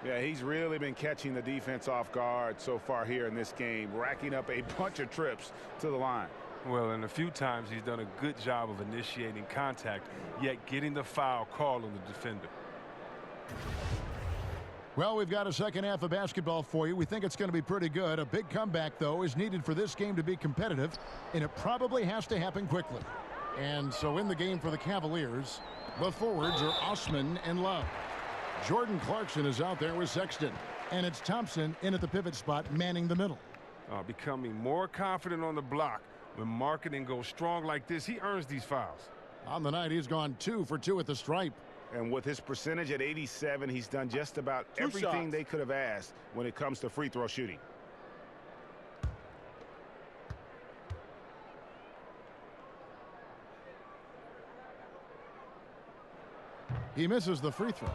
Yeah, he's really been catching the defense off guard so far here in this game, racking up a bunch of trips to the line. Well, and a few times he's done a good job of initiating contact, yet getting the foul call on the defender. Well, we've got a second half of basketball for you. We think it's going to be pretty good. A big comeback, though, is needed for this game to be competitive, and it probably has to happen quickly. And so in the game for the Cavaliers, the forwards are Osman and Love. Jordan Clarkson is out there with Sexton, and it's Thompson in at the pivot spot, manning the middle. Becoming more confident on the block. When Markkanen goes strong like this, he earns these fouls. On the night, he's gone 2 for 2 at the stripe. And with his percentage at 87, he's done just about everything they could have asked when it comes to free throw shooting. He misses the free throw.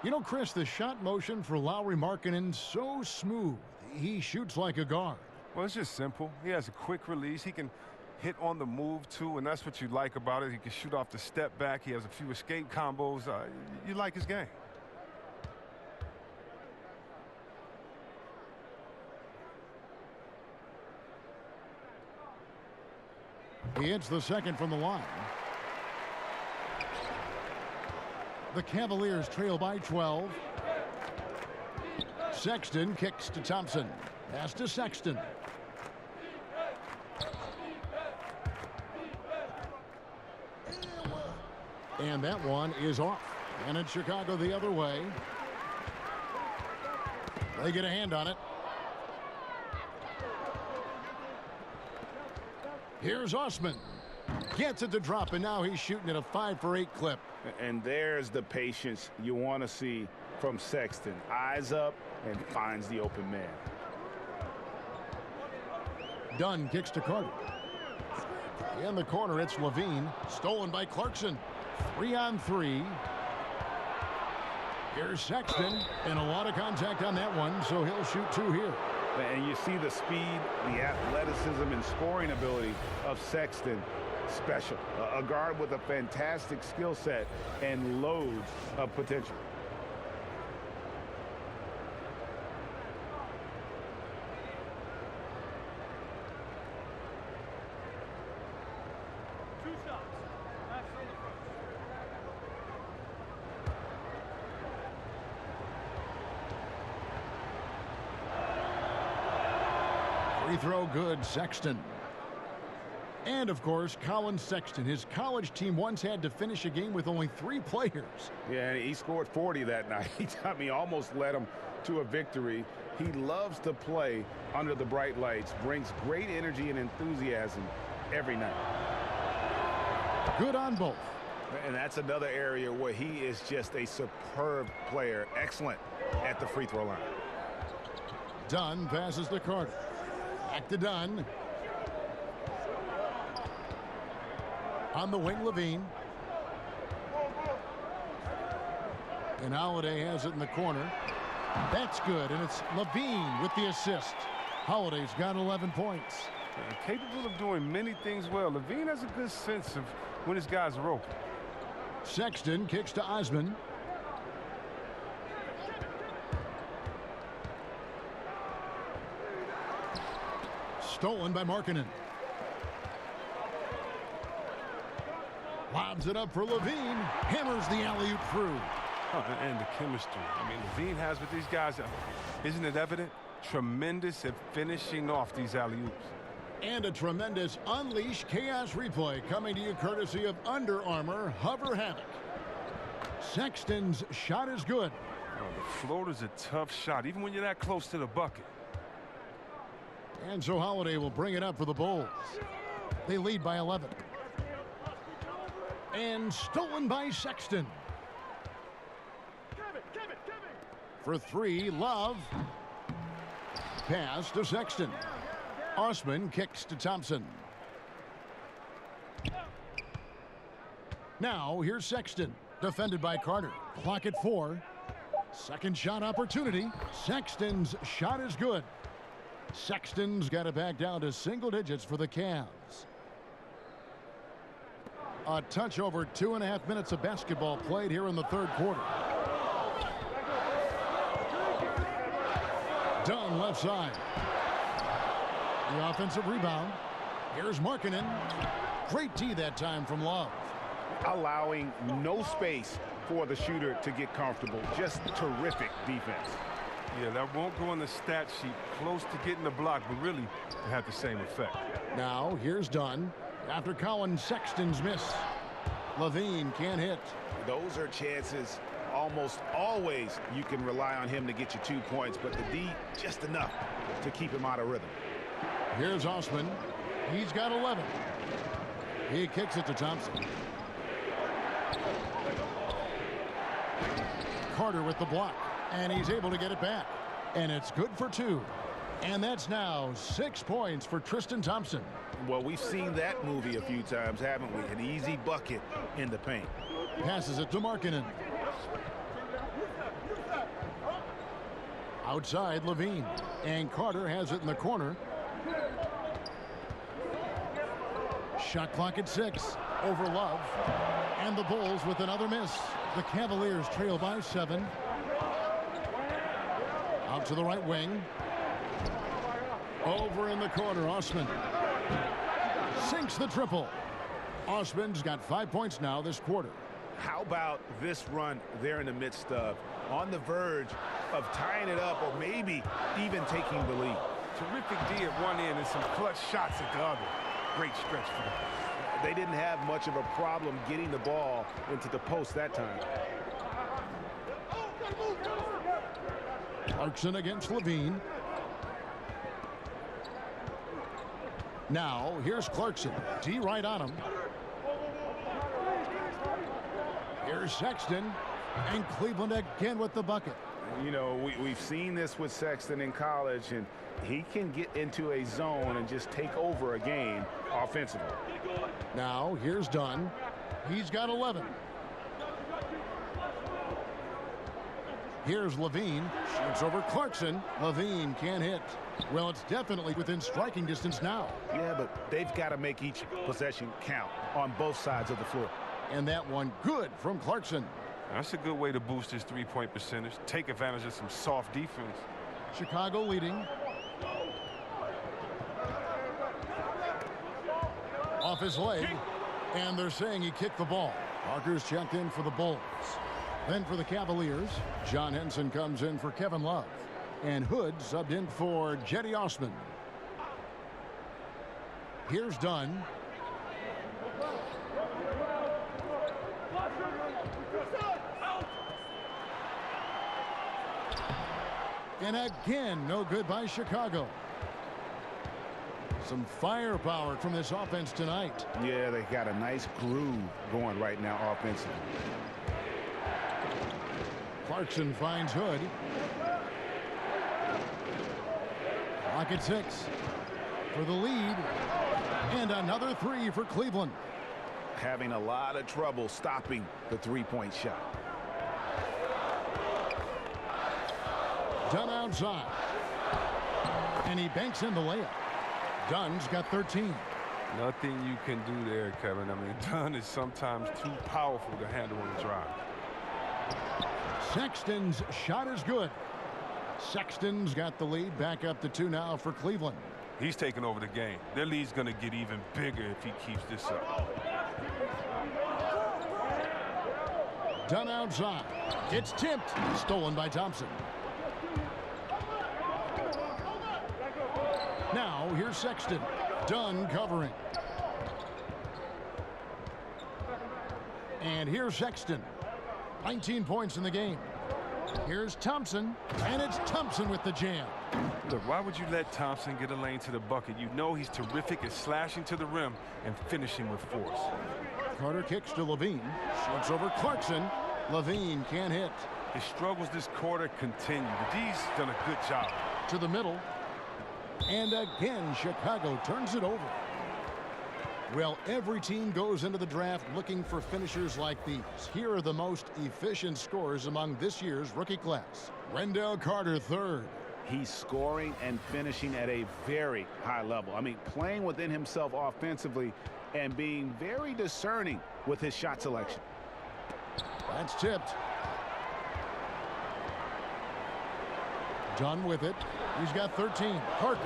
You know, Chris, the shot motion for Lauri Markkanen, so smooth. He shoots like a guard. Well, it's just simple. He has a quick release. He can hit on the move, too, and that's what you like about it. He can shoot off the step back. He has a few escape combos. You like his game. He hits the second from the line. The Cavaliers trail by 12. Sexton kicks to Thompson. Pass to Sexton. And that one is off. And it's Chicago the other way. They get a hand on it. Here's Osman. Gets it to drop, and now he's shooting at a 5 for 8 clip. And there's the patience you want to see from Sexton. Eyes up and finds the open man. Dunn kicks to Carter. In the corner, it's Levine. Stolen by Clarkson. 3-on-3. Here's Sexton. And a lot of contact on that one, so he'll shoot 2 here. And you see the speed, the athleticism, and scoring ability of Sexton. Special. A guard with a fantastic skill set and loads of potential. Two shots. Last on the first. Free throw good, Sexton. And, of course, Colin Sexton. His college team once had to finish a game with only 3 players. Yeah, and he scored 40 that night. He almost led them to a victory. He loves to play under the bright lights, brings great energy and enthusiasm every night. Good on both. And that's another area where he is just a superb player. Excellent at the free throw line. Dunn passes to Carter. Back to Dunn. On the wing, Levine. And Holiday has it in the corner. That's good, and it's Levine with the assist. Holiday's got 11 points. Capable of doing many things well. Levine has a good sense of when his guys are open. Sexton kicks to Osman. Stolen by Markkanen. Lobs it up for Levine. Hammers the alley-oop through. And the chemistry. I mean, Levine has with these guys, isn't it evident? Tremendous at finishing off these alley-oops. And a tremendous Unleash Chaos replay coming to you courtesy of Under Armour Hover Havoc. Sexton's shot is good. Oh, the floater's a tough shot, even when you're that close to the bucket. And so Holiday will bring it up for the Bulls. They lead by 11. And stolen by Sexton. For 3, Love. Pass to Sexton. Osman kicks to Thompson. Now here's Sexton. Defended by Carter. Clock at 4. Second shot opportunity. Sexton's shot is good. Sexton's got it back down to single digits for the Cavs. A touch over 2.5 minutes of basketball played here in the third quarter. Dunn left side. The offensive rebound. Here's Markkanen. Great D that time from Love. Allowing no space for the shooter to get comfortable. Just terrific defense. Yeah, that won't go on the stat sheet. Close to getting the block, but really it had the same effect. Now here's Dunn. After Colin Sexton's miss. Levine can't hit. Those are chances almost always you can rely on him to get you 2 points, but the D just enough to keep him out of rhythm. Here's Osman. He's got 11. He kicks it to Thompson. Carter with the block, and he's able to get it back. And it's good for 2. And that's now 6 points for Tristan Thompson. Well, we've seen that movie a few times, haven't we? An easy bucket in the paint. Passes it to Markkanen. Outside, Levine. And Carter has it in the corner. Shot clock at 6. Over Love. And the Bulls with another miss. The Cavaliers trail by 7. Out to the right wing. Over in the corner, Osman. Sinks the triple. Osman's got 5 points now this quarter. How about this run they're in the midst of? On the verge of tying it up or maybe even taking the lead. Terrific D at one end and some clutch shots at the other. Great stretch for them. They didn't have much of a problem getting the ball into the post that time. Clarkson against Levine. Now, here's Clarkson. D right on him. Here's Sexton. And Cleveland again with the bucket. You know, we've seen this with Sexton in college, and he can get into a zone and just take over a game offensively. Now, here's Dunn. He's got 11. Here's Levine. Shoots over Clarkson. Levine can't hit. Well, it's definitely within striking distance now. Yeah, but they've got to make each possession count on both sides of the floor. And that one good from Clarkson. That's a good way to boost his three-point percentage. Take advantage of some soft defense. Chicago leading. Off his leg. And they're saying he kicked the ball. Parker's checked in for the Bulls. Then for the Cavaliers, John Henson comes in for Kevin Love. And Hood subbed in for Jetty Osman. Here's Dunn. And again, no good by Chicago. Some firepower from this offense tonight. Yeah, they got a nice groove going right now offensively. Clarkson finds Hood. Clock at 6 for the lead. And another 3 for Cleveland. Having a lot of trouble stopping the three-point shot. Dunn outside. And he banks in the layup. Dunn's got 13. Nothing you can do there, Kevin. I mean, Dunn is sometimes too powerful to handle on the drive. Sexton's shot is good. Sexton's got the lead back up to 2 now for Cleveland. He's taking over the game. Their lead's going to get even bigger if he keeps this up. Dunn outside. It's tipped. Stolen by Thompson. Now, here's Sexton. Dunn covering. And here's Sexton. 19 points in the game. Here's Thompson. And it's Thompson with the jam. Look, why would you let Thompson get a lane to the bucket? You know he's terrific at slashing to the rim and finishing with force. Carter kicks to Levine. Shoots over Clarkson. Levine can't hit. His struggles this quarter continue. The D's done a good job. To the middle. And again, Chicago turns it over. Well, every team goes into the draft looking for finishers like these. Here are the most efficient scorers among this year's rookie class. Wendell Carter, third. He's scoring and finishing at a very high level. I mean, playing within himself offensively and being very discerning with his shot selection. That's tipped. Dunn with it. He's got 13. Parker.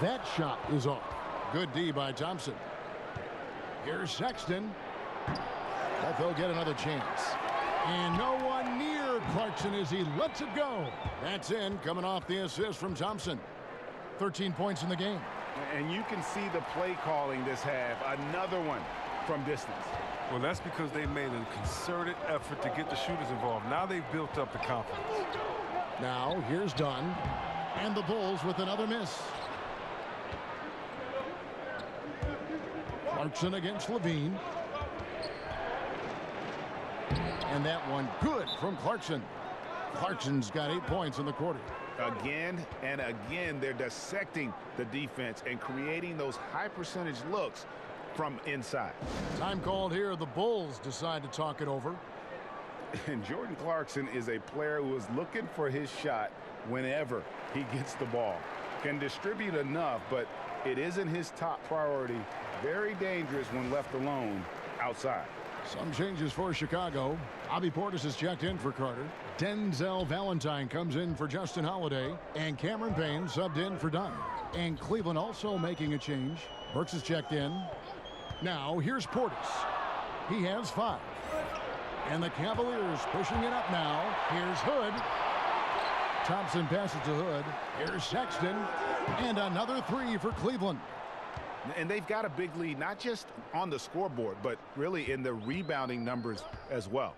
That shot is off. Good D by Thompson. Here's Sexton. But they'll get another chance. And no one near Clarkson as he lets it go. That's in, coming off the assist from Thompson. 13 points in the game. And you can see the play calling this half. Another one from distance. Well, that's because they made a concerted effort to get the shooters involved. Now they've built up the confidence. Now, here's Dunn. And the Bulls with another miss. Clarkson against Levine. And that one good from Clarkson. Clarkson's got 8 points in the quarter. Again and again, they're dissecting the defense and creating those high percentage looks from inside. Time called here. The Bulls decide to talk it over. And Jordan Clarkson is a player who is looking for his shot whenever he gets the ball. Can distribute enough, but it isn't his top priority. Very dangerous when left alone outside. Some changes for Chicago. Bobby Portis is checked in for Carter. Denzel Valentine comes in for Justin Holiday. And Cameron Payne subbed in for Dunn. And Cleveland also making a change. Burks is checked in. Now here's Portis. He has 5. And the Cavaliers pushing it up now. Here's Hood. Thompson passes to Hood. Here's Sexton. And another 3 for Cleveland. And they've got a big lead, not just on the scoreboard, but really in the rebounding numbers as well.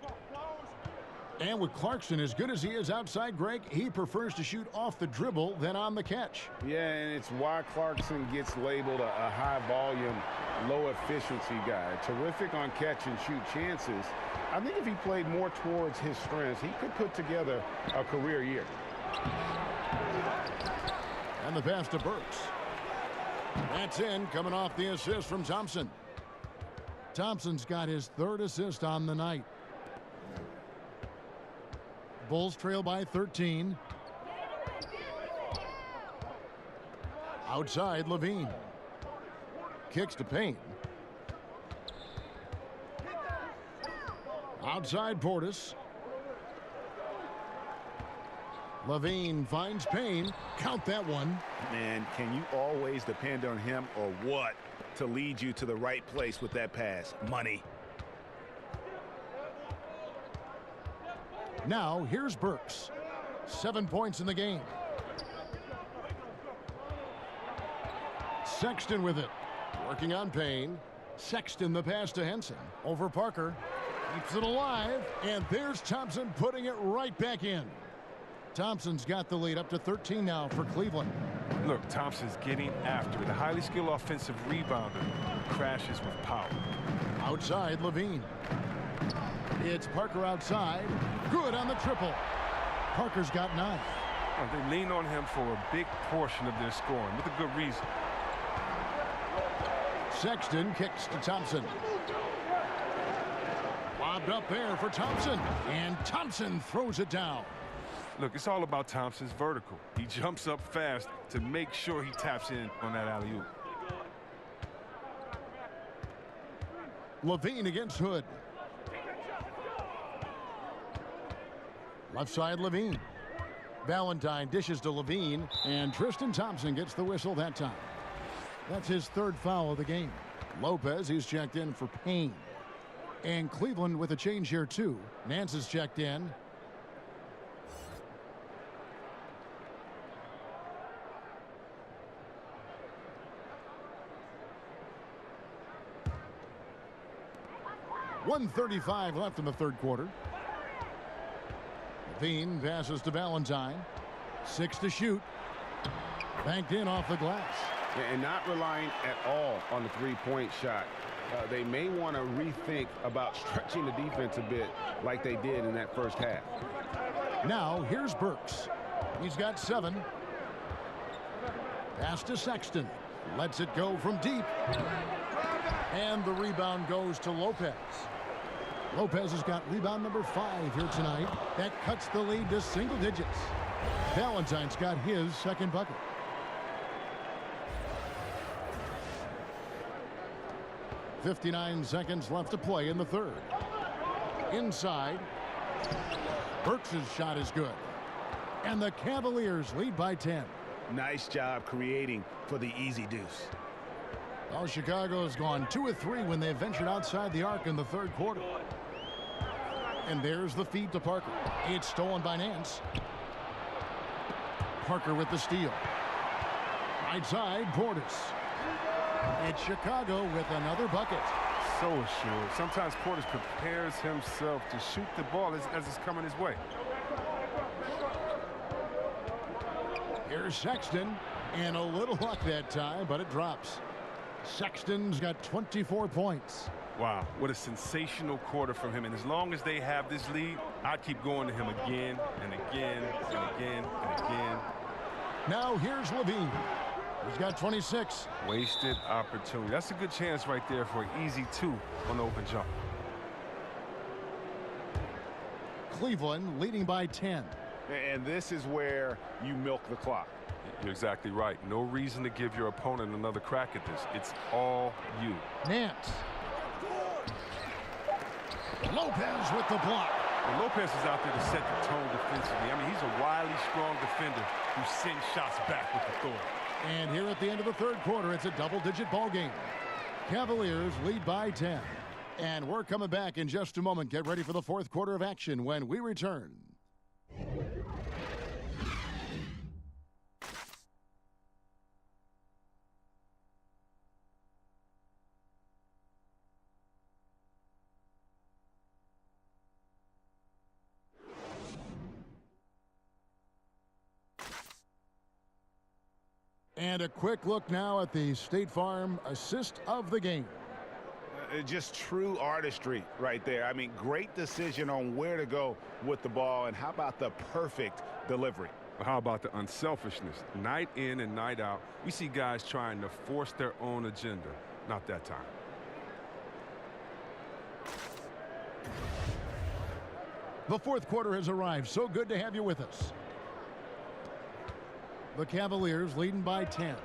And with Clarkson as good as he is outside, Greg, he prefers to shoot off the dribble than on the catch. Yeah, and it's why Clarkson gets labeled a high-volume, low-efficiency guy. Terrific on catch-and-shoot chances. I think if he played more towards his strengths, he could put together a career year. And the pass to Burks. That's in, coming off the assist from Thompson. Thompson's got his 3rd assist on the night. Bulls trail by 13. Outside, Levine. Kicks to Payne. Outside, Portis. Levine finds Payne. Count that one. Man, can you always depend on him or what to lead you to the right place with that pass? Money. Now, here's Burks. 7 points in the game. Sexton with it. Working on Payne. Sexton the pass to Henson. Over Parker. Keeps it alive. And there's Thompson putting it right back in. Thompson's got the lead up to 13 now for Cleveland. Look, Thompson's getting after it. A highly skilled offensive rebounder. Crashes with power. Outside, Levine. It's Parker outside. Good on the triple. Parker's got 9. They lean on him for a big portion of their scoring with a good reason. Sexton kicks to Thompson. Lobbed up there for Thompson. And Thompson throws it down. Look, it's all about Thompson's vertical. He jumps up fast to make sure he taps in on that alley-oop. Levine against Hood. Left side, Levine. Valentine dishes to Levine, and Tristan Thompson gets the whistle that time. That's his 3rd foul of the game. Lopez, he's checked in for Payne. And Cleveland with a change here, too. Nance is checked in. .135 left in the 3rd quarter. Levine passes to Valentine. 6 to shoot. Banked in off the glass. And not relying at all on the three-point shot. They may want to rethink about stretching the defense a bit like they did in that first half. Now here's Burks. He's got 7. Pass to Sexton. Lets it go from deep. And the rebound goes to Lopez. Lopez has got rebound number 5 here tonight. That cuts the lead to single digits. Valentine's got his 2nd bucket. .59 seconds left to play in the 3rd. Inside. Burks' shot is good. And the Cavaliers lead by 10. Nice job creating for the easy deuce. Well, Chicago's gone 2 of 3 when they ventured outside the arc in the 3rd quarter. And there's the feed to Parker. It's stolen by Nance. Parker with the steal. Right side, Portis. It's Chicago with another bucket. So assured. Sometimes Portis prepares himself to shoot the ball as it's coming his way. Here's Sexton. And a little luck that time, but it drops. Sexton's got 24 points. Wow, what a sensational quarter from him. And as long as they have this lead, I'd keep going to him again and again and again and again. Now here's Levine. He's got 26. Wasted opportunity. That's a good chance right there for an easy 2 on the open jump. Cleveland leading by 10. And this is where you milk the clock. You're exactly right. No reason to give your opponent another crack at this. It's all you. Nance. Lopez with the block. And Lopez is out there to set the tone defensively. I mean, he's a wily, strong defender who sends shots back with authority. And here at the end of the third quarter, it's a double-digit ball game. Cavaliers lead by 10. And we're coming back in just a moment. Get ready for the fourth quarter of action when we return. And a quick look now at the State Farm assist of the game. Just true artistry right there. I mean, great decision on where to go with the ball, and how about the perfect delivery? How about the unselfishness? Night in and night out, we see guys trying to force their own agenda. Not that time. The fourth quarter has arrived. So good to have you with us. The Cavaliers leading by 10.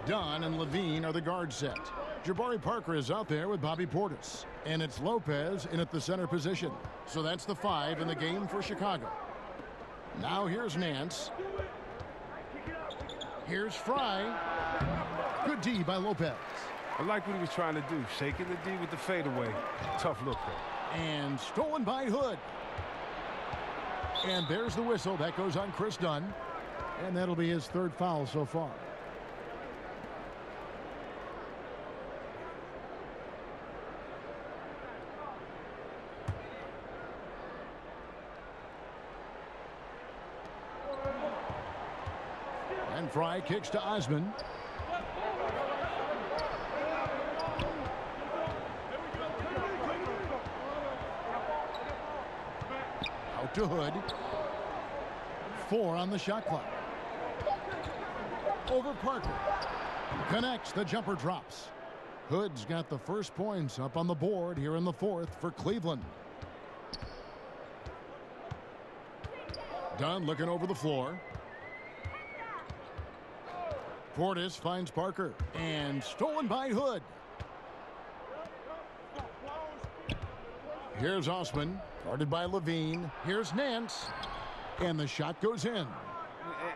Dunn and Levine are the guard set. Jabari Parker is out there with Bobby Portis. And it's Lopez in at the center position. So that's the 5 in the game for Chicago. Now here's Nance. Here's Fry. Good D by Lopez. I like what he was trying to do. Shaking the D with the fadeaway. Tough look though. And stolen by Hood. And there's the whistle. That goes on Chris Dunn. And that'll be his third foul so far. And Fry kicks to Osman. Out to Hood. 4 on the shot clock. Over Parker. Connects. The jumper drops. Hood's got the first points up on the board here in the fourth for Cleveland. Dunn looking over the floor. Portis finds Parker. And stolen by Hood. Here's Osman. Guarded by Levine. Here's Nance. And the shot goes in.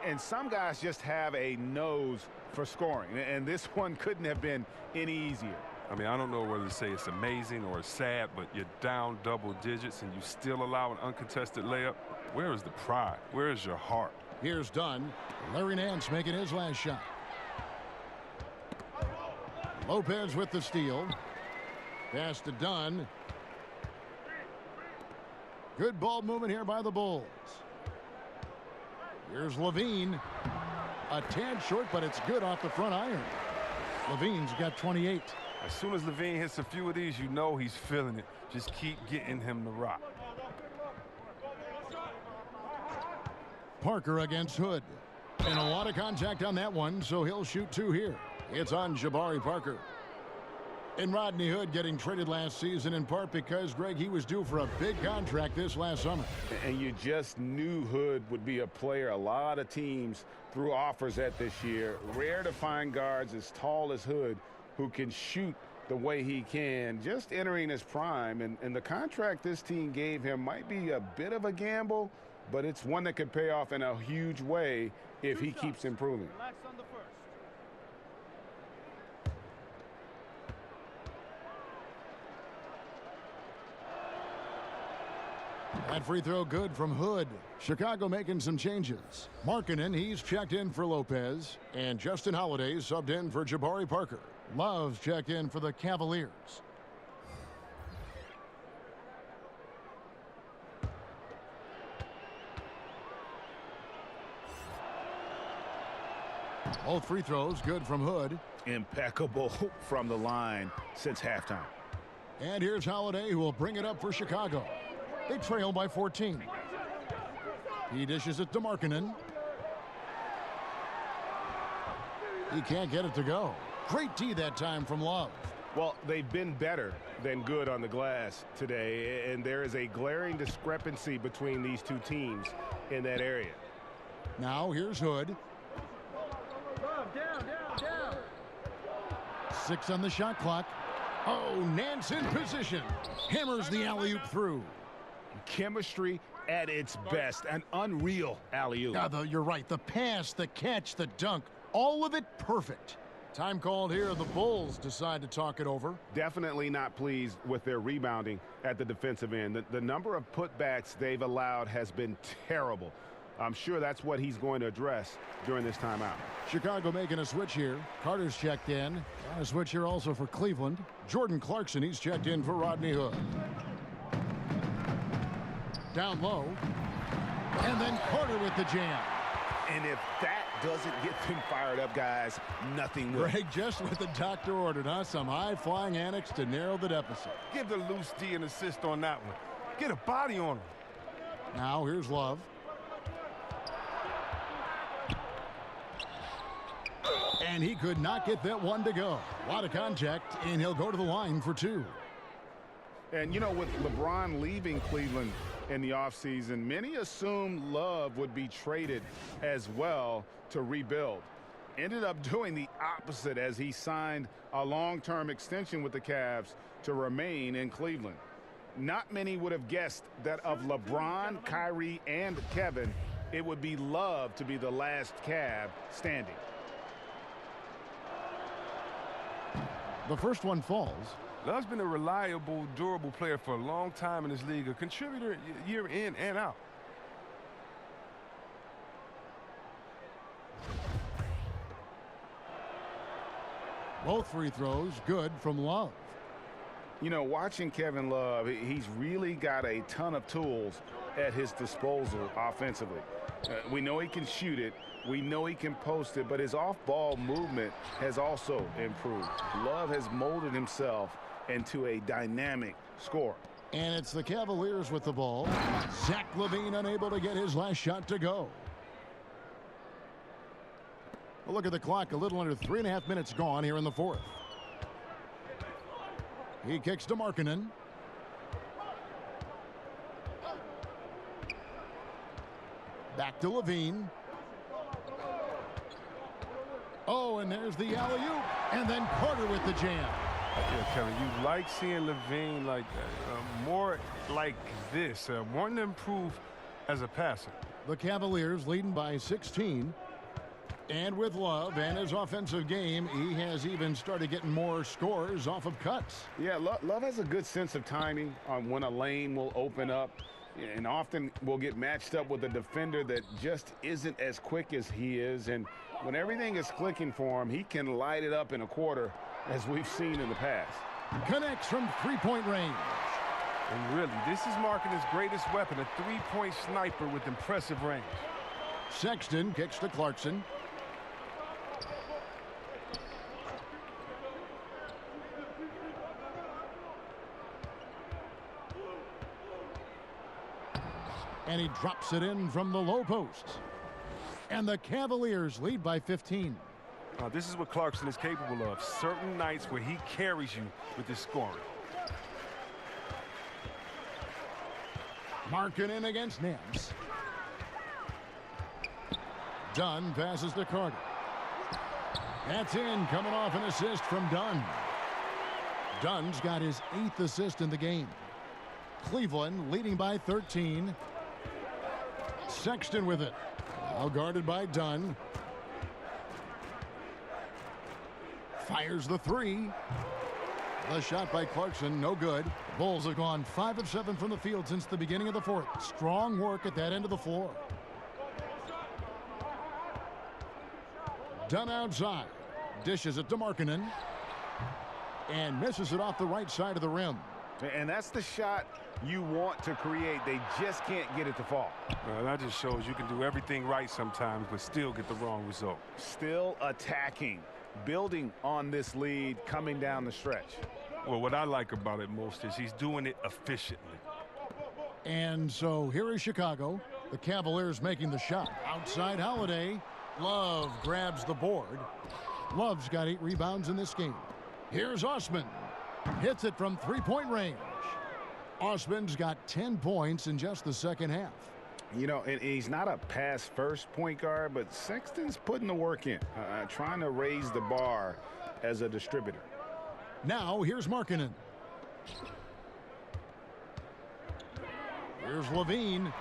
And some guys just have a nose for scoring. And this one couldn't have been any easier. I mean, I don't know whether to say it's amazing or it's sad, but you're down double digits and you still allow an uncontested layup. Where is the pride? Where is your heart? Here's Dunn. Larry Nance making his last shot. Lopez with the steal. Pass to Dunn. Good ball movement here by the Bulls. Here's Levine. A tad short, but it's good off the front iron. Levine's got 28. As soon as Levine hits a few of these, you know he's feeling it. Just keep getting him the rock. Parker against Hood. And a lot of contact on that one, so he'll shoot 2 here. It's on Jabari Parker. And Rodney Hood getting traded last season in part because, Greg, he was due for a big contract this last summer. And you just knew Hood would be a player a lot of teams threw offers at this year. Rare to find guards as tall as Hood who can shoot the way he can, just entering his prime. And the contract this team gave him might be a bit of a gamble, but it's one that could pay off in a huge way if he keeps improving. Relax on the first. That free throw good from Hood. Chicago making some changes. Markkanen, he's checked in for Lopez. And Justin Holiday subbed in for Jabari Parker. Love's checked in for the Cavaliers. Both free throws good from Hood. Impeccable from the line since halftime. And here's Holiday, who will bring it up for Chicago. They trail by 14. He dishes it to Markkanen. He can't get it to go. Great D that time from Love. Well, they've been better than good on the glass today, and there is a glaring discrepancy between these two teams in that area. Now here's Hood. Down. 6 on the shot clock. Oh, Nance in position. Hammers the alley-oop through. Chemistry at its best. An unreal alley-oop. You're right. The pass, the catch, the dunk, all of it perfect. Time called here. The Bulls decide to talk it over. Definitely not pleased with their rebounding at the defensive end. The number of putbacks they've allowed has been terrible. I'm sure that's what he's going to address during this timeout. Chicago making a switch here. Carter's checked in. A switch here also for Cleveland. Jordan Clarkson, he's checked in for Rodney Hood. Down low. And then Carter with the jam. And if that doesn't get them fired up, guys, nothing will. Greg, just what the doctor ordered, huh? Some high-flying annex to narrow the deficit. Give the loose D an assist on that one. Get a body on him. Now here's Love. And he could not get that one to go. A lot of contact, and he'll go to the line for 2. And, you know, with LeBron leaving Cleveland in the offseason, many assumed Love would be traded as well to rebuild. Ended up doing the opposite as he signed a long-term extension with the Cavs to remain in Cleveland. Not many would have guessed that of LeBron, Kyrie, and Kevin, it would be Love to be the last Cav standing. The first one falls. Love's been a reliable, durable player for a long time in this league, a contributor year in and out. Both free throws good from Love. You know, watching Kevin Love, he's really got a ton of tools at his disposal offensively. We know he can shoot it. We know he can post it, but his off-ball movement has also improved. Love has molded himself into a dynamic scorer. And it's the Cavaliers with the ball. Zach LaVine unable to get his last shot to go. A look at the clock. A little under 3.5 minutes gone here in the fourth. He kicks to Markkanen. Back to LaVine. Oh, and there's the alley-oop. And then Carter with the jam. Yeah, Kevin, you like seeing LaVine like more like this, wanting to improve as a passer. The Cavaliers leading by 16. And with Love and his offensive game, he has even started getting more scores off of cuts. Yeah, Love has a good sense of timing on when a lane will open up, and often will get matched up with a defender that just isn't as quick as he is. And when everything is clicking for him, he can light it up in a quarter, as we've seen in the past. Connects from three-point range. And really, this is Markkanen's greatest weapon, a three-point sniper with impressive range. Sexton kicks to Clarkson. And he drops it in from the low post. And the Cavaliers lead by 15. This is what Clarkson is capable of. Certain nights where he carries you with his scoring. Markkanen against Nance. Dunn passes to Carter. That's in, coming off an assist from Dunn. Dunn's got his 8th assist in the game. Cleveland leading by 13. Sexton with it. Now guarded by Dunn. Fires the three. The shot by Clarkson, no good. The Bulls have gone 5 of 7 from the field since the beginning of the fourth. Strong work at that end of the floor. Dunn outside. Dishes it to Markkanen. And misses it off the right side of the rim. And that's the shot you want to create. They just can't get it to fall. That just shows you can do everything right sometimes, but still get the wrong result. Still attacking building on this lead coming down the stretch. Well, what I like about it most is he's doing it efficiently. And so here is Chicago. The Cavaliers making the shot. Outside Holiday. Love grabs the board. Love's got 8 rebounds in this game. Here's Osman. Hits it from three-point range. Osman's got 10 points in just the second half. You know, and he's not a pass-first point guard, but Sexton's putting the work in, trying to raise the bar as a distributor. Now, here's Markkanen. Here's Levine.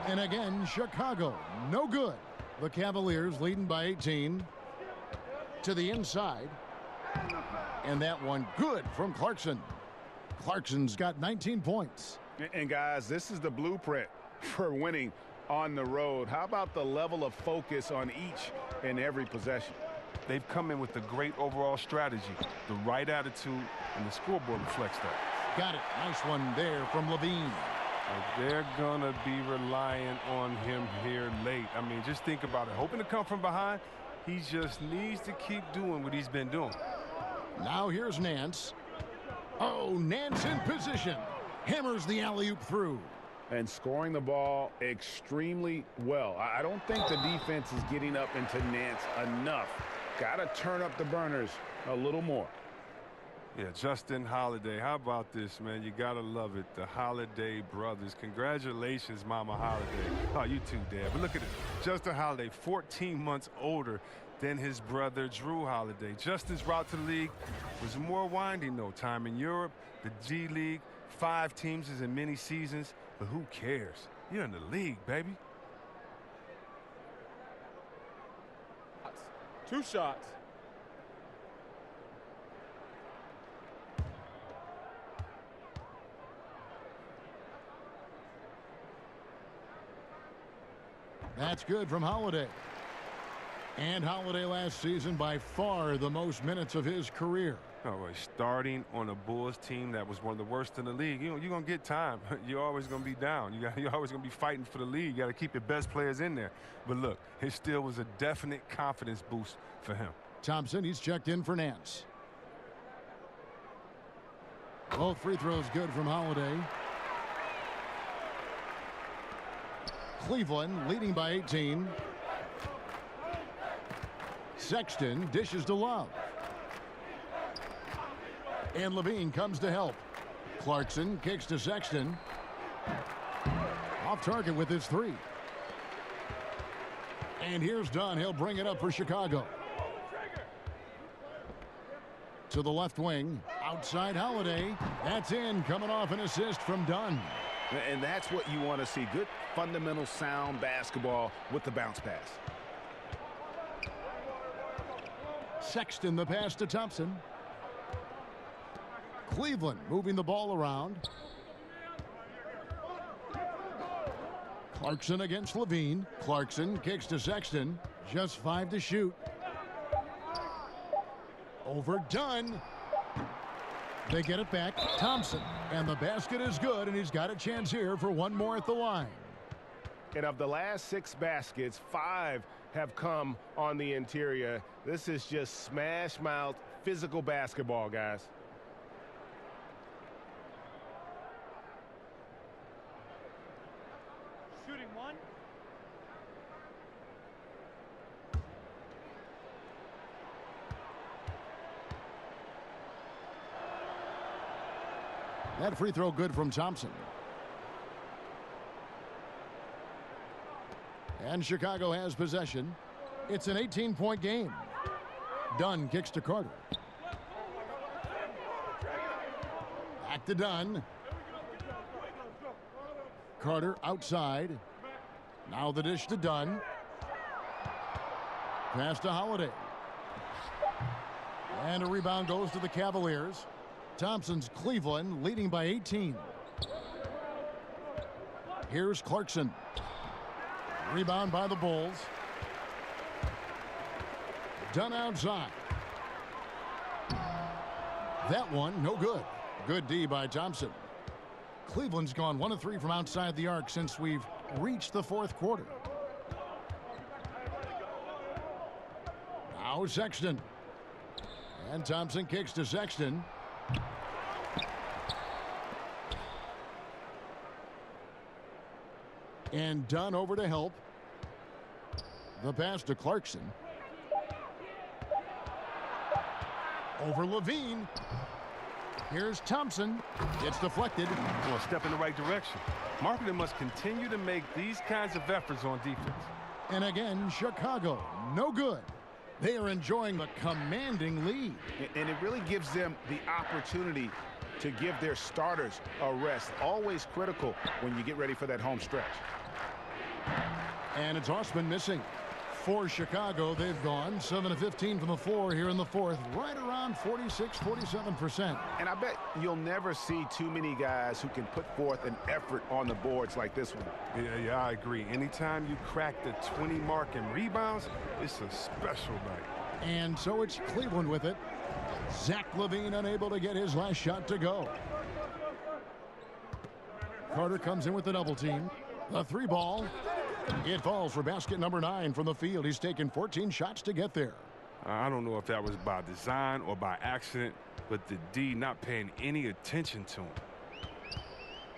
And again, Chicago. No good. The Cavaliers leading by 18. To the inside. And that one good from Clarkson. Clarkson's got 19 points. And guys, this is the blueprint for winning on the road. How about the level of focus on each and every possession? They've come in with a great overall strategy, the right attitude, and the scoreboard reflects that. Got it. Nice one there from Levine. They're going to be relying on him here late. I mean, just think about it. Hoping to come from behind, he just needs to keep doing what he's been doing. Now here's Nance. Oh, Nance in position. Hammers the alley-oop through. And scoring the ball extremely well. I don't think the defense is getting up into Nance enough. Got to turn up the burners a little more. Yeah, Justin Holiday. How about this, man? You got to love it. The Holiday brothers. Congratulations, Mama Holiday. Oh, you too, Dad. But look at it. Justin Holiday, 14 months older than his brother, Drew Holiday. Justin's route to the league was more winding, though. Time in Europe, the G League, 5 teams is in many seasons. But who cares? You're in the league, baby. 2 shots. That's good from Holiday. And Holiday last season by far the most minutes of his career. All right, starting on a Bulls team that was one of the worst in the league, you're going to get time. You're always going to be down. You're always going to be fighting for the lead. You got to keep your best players in there. But look, it still was a definite confidence boost for him. Thompson, he's checked in for Nance. Both free throws good from Holiday. Cleveland leading by 18. Sexton dishes to Love. And Levine comes to help. Clarkson kicks to Sexton. Off target with his 3. And here's Dunn. He'll bring it up for Chicago. To the left wing. Outside Holiday. That's in. Coming off an assist from Dunn. And that's what you want to see. Good, fundamental, sound basketball with the bounce pass. Sexton the pass to Thompson. Cleveland moving the ball around. Clarkson against Levine. Clarkson kicks to Sexton. Just 5 to shoot. Overdone. They get it back. Thompson. And the basket is good, and he's got a chance here for one more at the line. And of the last 6 baskets, 5 have come on the interior. This is just smash mouth physical basketball, guys. Shooting 1. That free throw good from Thompson. And Chicago has possession. It's an 18-point game. Dunn kicks to Carter. Back to Dunn. Carter outside. Now the dish to Dunn. Pass to Holiday. And a rebound goes to the Cavaliers. Thompson's Cleveland leading by 18. Here's Clarkson. Rebound by the Bulls. Dunn outside. That one, no good. Good D by Thompson. Cleveland's gone 1 of 3 from outside the arc since we've reached the 4th quarter. Now Now Sexton. And Thompson kicks to Sexton. And Dunn over to help. The pass to Clarkson. Over Levine. Here's Thompson. It's deflected. Well, a step in the right direction. Marketing must continue to make these kinds of efforts on defense. And again, Chicago, no good. They are enjoying the commanding lead. And it really gives them the opportunity to give their starters a rest. Always critical when you get ready for that home stretch. And it's Osman missing. For Chicago, they've gone 7 of 15 from the floor here in the fourth, right around 46-47%. And I bet you'll never see too many guys who can put forth an effort on the boards like this one. Yeah, I agree. Anytime you crack the 20 mark in rebounds, it's a special night. And so it's Cleveland with it. Zach LaVine unable to get his last shot to go. Carter comes in with the double team. The three ball. It falls for basket number 9 from the field. He's taken 14 shots to get there. I don't know if that was by design or by accident, but the D not paying any attention to him.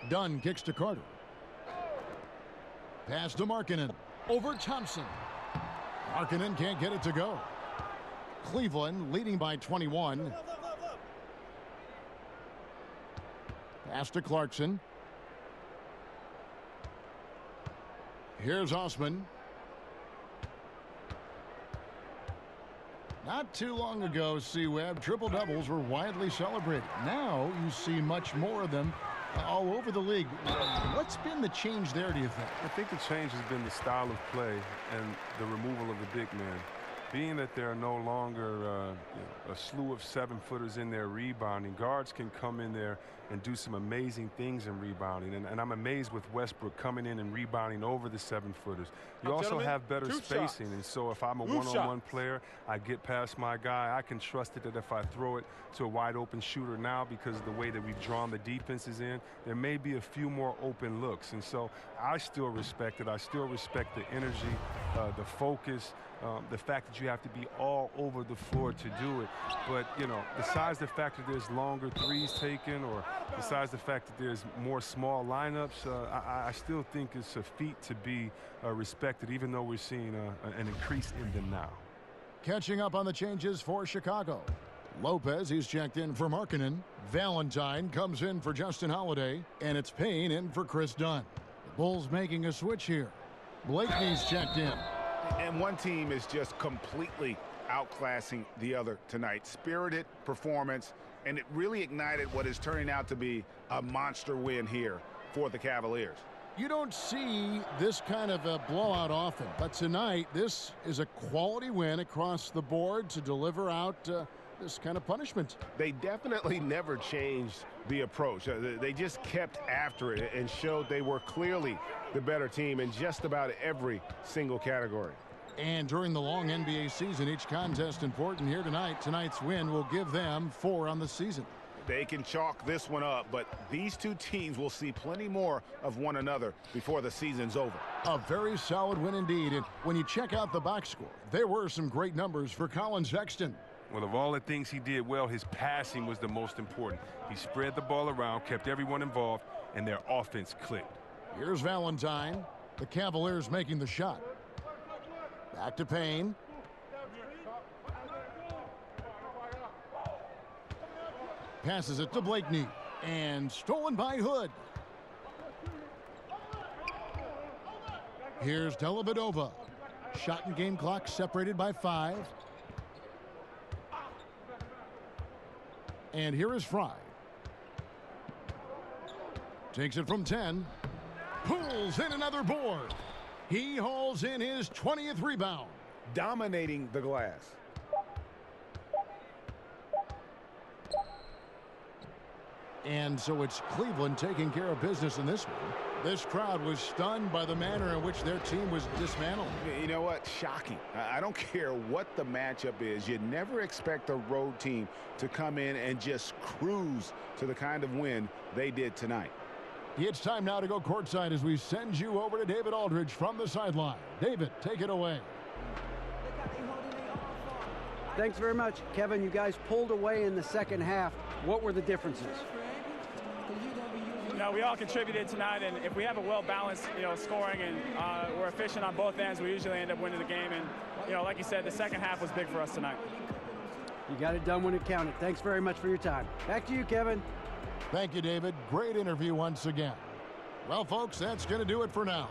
Dunn kicks to Carter. Pass to Markkanen. Over Thompson. Markkanen can't get it to go. Cleveland leading by 21. Pass to Clarkson. Here's Osman. Not too long ago, C-Web, triple-doubles were widely celebrated. Now you see much more of them all over the league. What's been the change there, do you think? I think the change has been the style of play and the removal of the big man. Being that there are no longer a slew of 7-footers in there rebounding, guards can come in there and do some amazing things in rebounding. And I'm amazed with Westbrook coming in and rebounding over the 7-footers. You also have better spacing. And so if I'm a one-on-one player, I get past my guy. I can trust it that if I throw it to a wide-open shooter now, because of the way that we've drawn the defenses in, there may be a few more open looks. And so I still respect it. I still respect the energy, the focus, the fact that you have to be all over the floor to do it. But, you know, besides the fact that there's longer threes taken, or besides the fact that there's more small lineups, I still think it's a feat to be respected, even though we're seeing an increase in them now. Catching up on the changes for Chicago. Lopez, he's checked in for Markkanen. Valentine comes in for Justin Holiday. And it's Payne in for Chris Dunn. The Bulls making a switch here. Blakeney's checked in. And one team is just completely outclassing the other tonight. Spirited performance, and it really ignited what is turning out to be a monster win here for the Cavaliers. You don't see this kind of a blowout often, but tonight this is a quality win across the board to deliver out this kind of punishment. They definitely never changed the approach. They just kept after it and showed they were clearly the better team in just about every single category. And during the long NBA season, each contest important here tonight. Tonight's win will give them 4 on the season. They can chalk this one up, but these two teams will see plenty more of one another before the season's over. A very solid win indeed. And when you check out the box score, there were some great numbers for Colin Sexton. Well, of all the things he did well, his passing was the most important. He spread the ball around, kept everyone involved, and their offense clicked. Here's Valentine. The Cavaliers making the shot. Back to Payne. Passes it to Blakeney. And stolen by Hood. Here's Dellavedova. Shot and game clock separated by 5. And here is Fry. Takes it from 10. Pulls in another board. He hauls in his 20th rebound. Dominating the glass. And so it's Cleveland taking care of business in this one. This crowd was stunned by the manner in which their team was dismantled. You know what? Shocking. I don't care what the matchup is. You never expect a road team to come in and just cruise to the kind of win they did tonight. It's time now to go courtside as we send you over to David Aldridge from the sideline. David, take it away. Thanks very much. Kevin, you guys pulled away in the second half. What were the differences? You know, we all contributed tonight, and if we have a well-balanced, scoring and we're efficient on both ends, we usually end up winning the game. And, like you said, the second half was big for us tonight. You got it done when it counted. Thanks very much for your time. Back to you, Kevin. Thank you, David. Great interview once again. Well, folks, that's going to do it for now.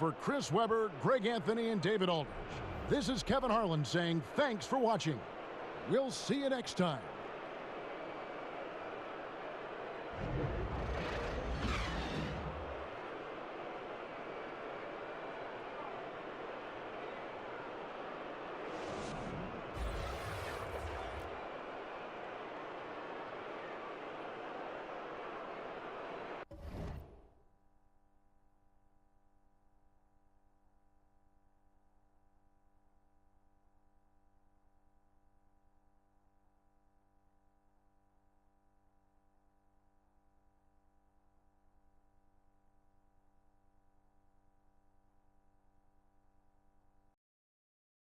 For Chris Webber, Greg Anthony, and David Aldridge, this is Kevin Harlan saying thanks for watching. We'll see you next time.